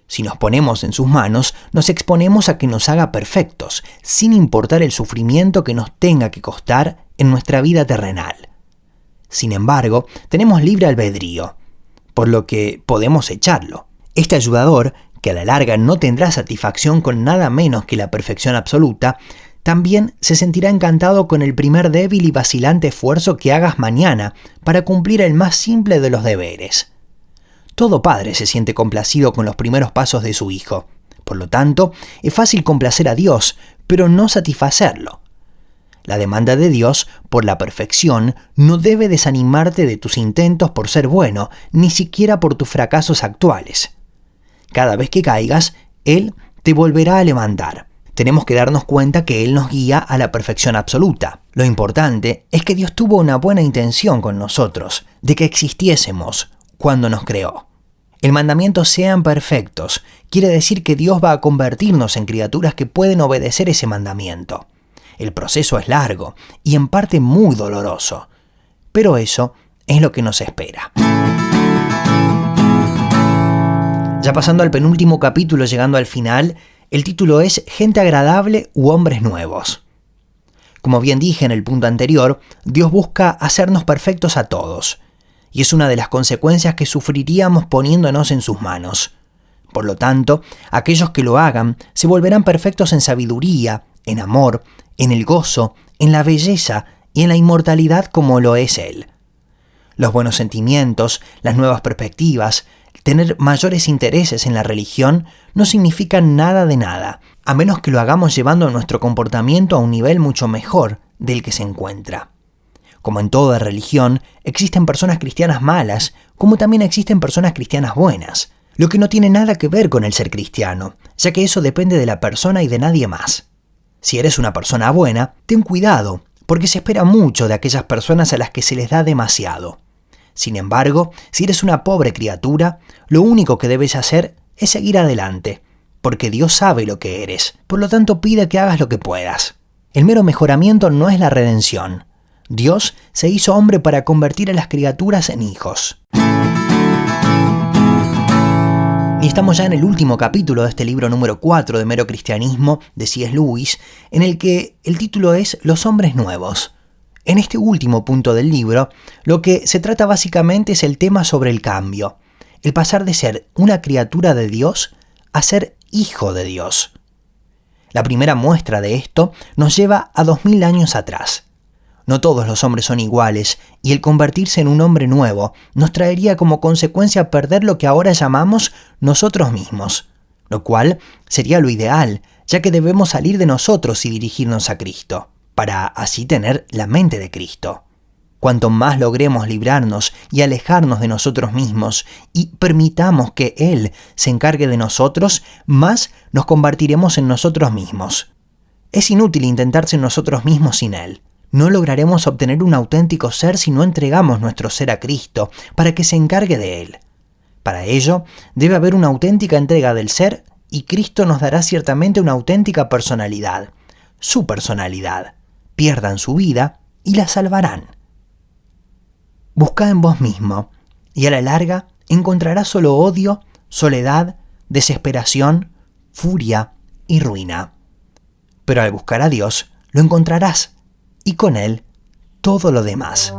Si nos ponemos en sus manos, nos exponemos a que nos haga perfectos, sin importar el sufrimiento que nos tenga que costar en nuestra vida terrenal. Sin embargo, tenemos libre albedrío, por lo que podemos echarlo. Este ayudador, que a la larga no tendrá satisfacción con nada menos que la perfección absoluta, también se sentirá encantado con el primer débil y vacilante esfuerzo que hagas mañana para cumplir el más simple de los deberes. Todo padre se siente complacido con los primeros pasos de su hijo. Por lo tanto, es fácil complacer a Dios, pero no satisfacerlo. La demanda de Dios por la perfección no debe desanimarte de tus intentos por ser bueno, ni siquiera por tus fracasos actuales. Cada vez que caigas, Él te volverá a levantar. Tenemos que darnos cuenta que Él nos guía a la perfección absoluta. Lo importante es que Dios tuvo una buena intención con nosotros, de que existiésemos cuando nos creó. El mandamiento sean perfectos quiere decir que Dios va a convertirnos en criaturas que pueden obedecer ese mandamiento. El proceso es largo y en parte muy doloroso, pero eso es lo que nos espera. Ya pasando al penúltimo capítulo, llegando al final, el título es Gente agradable u hombres nuevos. Como bien dije en el punto anterior, Dios busca hacernos perfectos a todos, y es una de las consecuencias que sufriríamos poniéndonos en sus manos. Por lo tanto, aquellos que lo hagan se volverán perfectos en sabiduría, en amor, en el gozo, en la belleza y en la inmortalidad como lo es Él. Los buenos sentimientos, las nuevas perspectivas, tener mayores intereses en la religión no significan nada de nada, a menos que lo hagamos llevando nuestro comportamiento a un nivel mucho mejor del que se encuentra. Como en toda religión, existen personas cristianas malas, como también existen personas cristianas buenas, lo que no tiene nada que ver con el ser cristiano, ya que eso depende de la persona y de nadie más. Si eres una persona buena, ten cuidado, porque se espera mucho de aquellas personas a las que se les da demasiado. Sin embargo, si eres una pobre criatura, lo único que debes hacer es seguir adelante, porque Dios sabe lo que eres, por lo tanto pide que hagas lo que puedas. El mero mejoramiento no es la redención. Dios se hizo hombre para convertir a las criaturas en hijos. Y estamos ya en el último capítulo de este libro número 4 de Mero Cristianismo de C.S. Lewis, en el que el título es Los hombres nuevos. En este último punto del libro, lo que se trata básicamente es el tema sobre el cambio, el pasar de ser una criatura de Dios a ser hijo de Dios. La primera muestra de esto nos lleva a 2000 años atrás. No todos los hombres son iguales, y el convertirse en un hombre nuevo nos traería como consecuencia perder lo que ahora llamamos nosotros mismos, lo cual sería lo ideal, ya que debemos salir de nosotros y dirigirnos a Cristo, para así tener la mente de Cristo. Cuanto más logremos librarnos y alejarnos de nosotros mismos y permitamos que Él se encargue de nosotros, más nos convertiremos en nosotros mismos. Es inútil intentar ser nosotros mismos sin Él. No lograremos obtener un auténtico ser si no entregamos nuestro ser a Cristo para que se encargue de Él. Para ello, debe haber una auténtica entrega del ser y Cristo nos dará ciertamente una auténtica personalidad, su personalidad. Pierdan su vida y la salvarán. Buscad en vos mismo, y a la larga encontrarás solo odio, soledad, desesperación, furia y ruina. Pero al buscar a Dios, lo encontrarás, y con Él todo lo demás.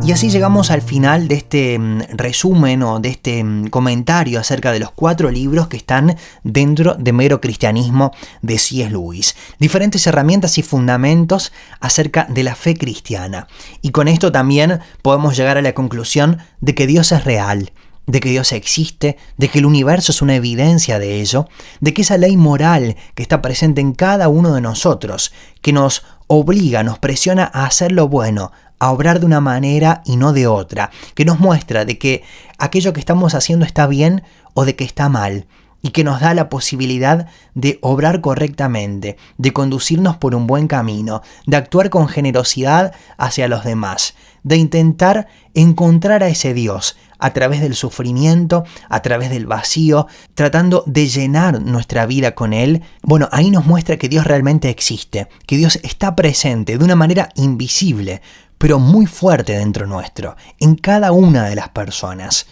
Y así llegamos al final de este resumen o de este comentario acerca de los 4 libros que están dentro de Mero Cristianismo de C.S. Lewis. Diferentes herramientas y fundamentos acerca de la fe cristiana. Y con esto también podemos llegar a la conclusión de que Dios es real, de que Dios existe, de que el universo es una evidencia de ello, de que esa ley moral que está presente en cada uno de nosotros, que nos obliga, nos presiona a hacer lo bueno, a obrar de una manera y no de otra, que nos muestra de que aquello que estamos haciendo está bien o de que está mal, y que nos da la posibilidad de obrar correctamente, de conducirnos por un buen camino, de actuar con generosidad hacia los demás, de intentar encontrar a ese Dios a través del sufrimiento, a través del vacío, tratando de llenar nuestra vida con Él. Bueno, ahí nos muestra que Dios realmente existe, que Dios está presente de una manera invisible, pero muy fuerte dentro nuestro, en cada una de las personas.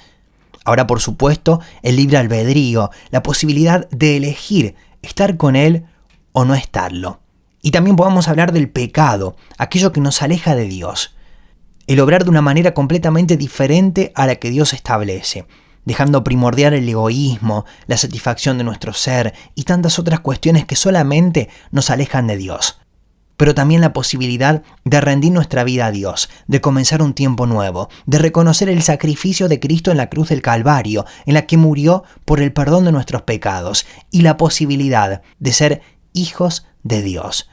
Ahora, por supuesto, el libre albedrío, la posibilidad de elegir estar con Él o no estarlo. Y también podemos hablar del pecado, aquello que nos aleja de Dios. El obrar de una manera completamente diferente a la que Dios establece, dejando primordial el egoísmo, la satisfacción de nuestro ser y tantas otras cuestiones que solamente nos alejan de Dios. Pero también la posibilidad de rendir nuestra vida a Dios, de comenzar un tiempo nuevo, de reconocer el sacrificio de Cristo en la cruz del Calvario, en la que murió por el perdón de nuestros pecados, y la posibilidad de ser hijos de Dios.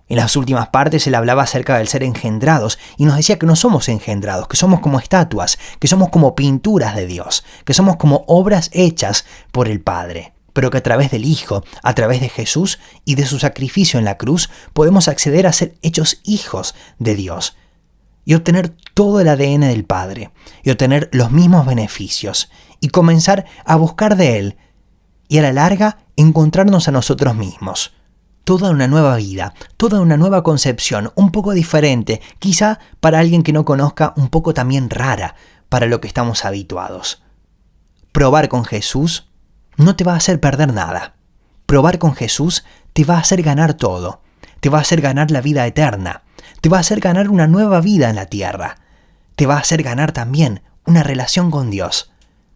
En las últimas partes él hablaba acerca del ser engendrados y nos decía que no somos engendrados, que somos como estatuas, que somos como pinturas de Dios, que somos como obras hechas por el Padre, pero que a través del Hijo, a través de Jesús y de su sacrificio en la cruz, podemos acceder a ser hechos hijos de Dios y obtener todo el ADN del Padre y obtener los mismos beneficios y comenzar a buscar de Él y a la larga encontrarnos a nosotros mismos. Toda una nueva vida, toda una nueva concepción, un poco diferente, quizá para alguien que no conozca, un poco también rara para lo que estamos habituados. Probar con Jesús no te va a hacer perder nada. Probar con Jesús te va a hacer ganar todo. Te va a hacer ganar la vida eterna. Te va a hacer ganar una nueva vida en la tierra. Te va a hacer ganar también una relación con Dios.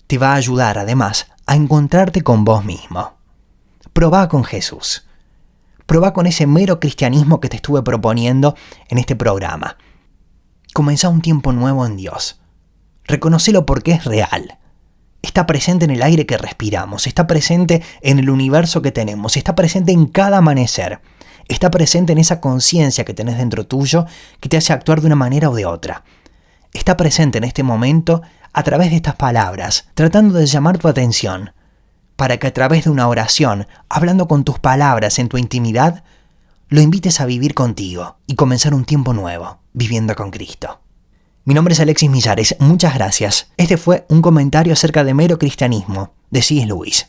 Te va a ayudar además a encontrarte con vos mismo. Probá con Jesús. Probá con ese mero cristianismo que te estuve proponiendo en este programa. Comenzá un tiempo nuevo en Dios. Reconocelo porque es real. Está presente en el aire que respiramos, está presente en el universo que tenemos, está presente en cada amanecer, está presente en esa conciencia que tenés dentro tuyo que te hace actuar de una manera o de otra. Está presente en este momento a través de estas palabras, tratando de llamar tu atención, para que a través de una oración, hablando con tus palabras en tu intimidad, lo invites a vivir contigo y comenzar un tiempo nuevo, viviendo con Cristo. Mi nombre es Alexis Millares, muchas gracias. Este fue un comentario acerca de Mero Cristianismo de C.S. Lewis.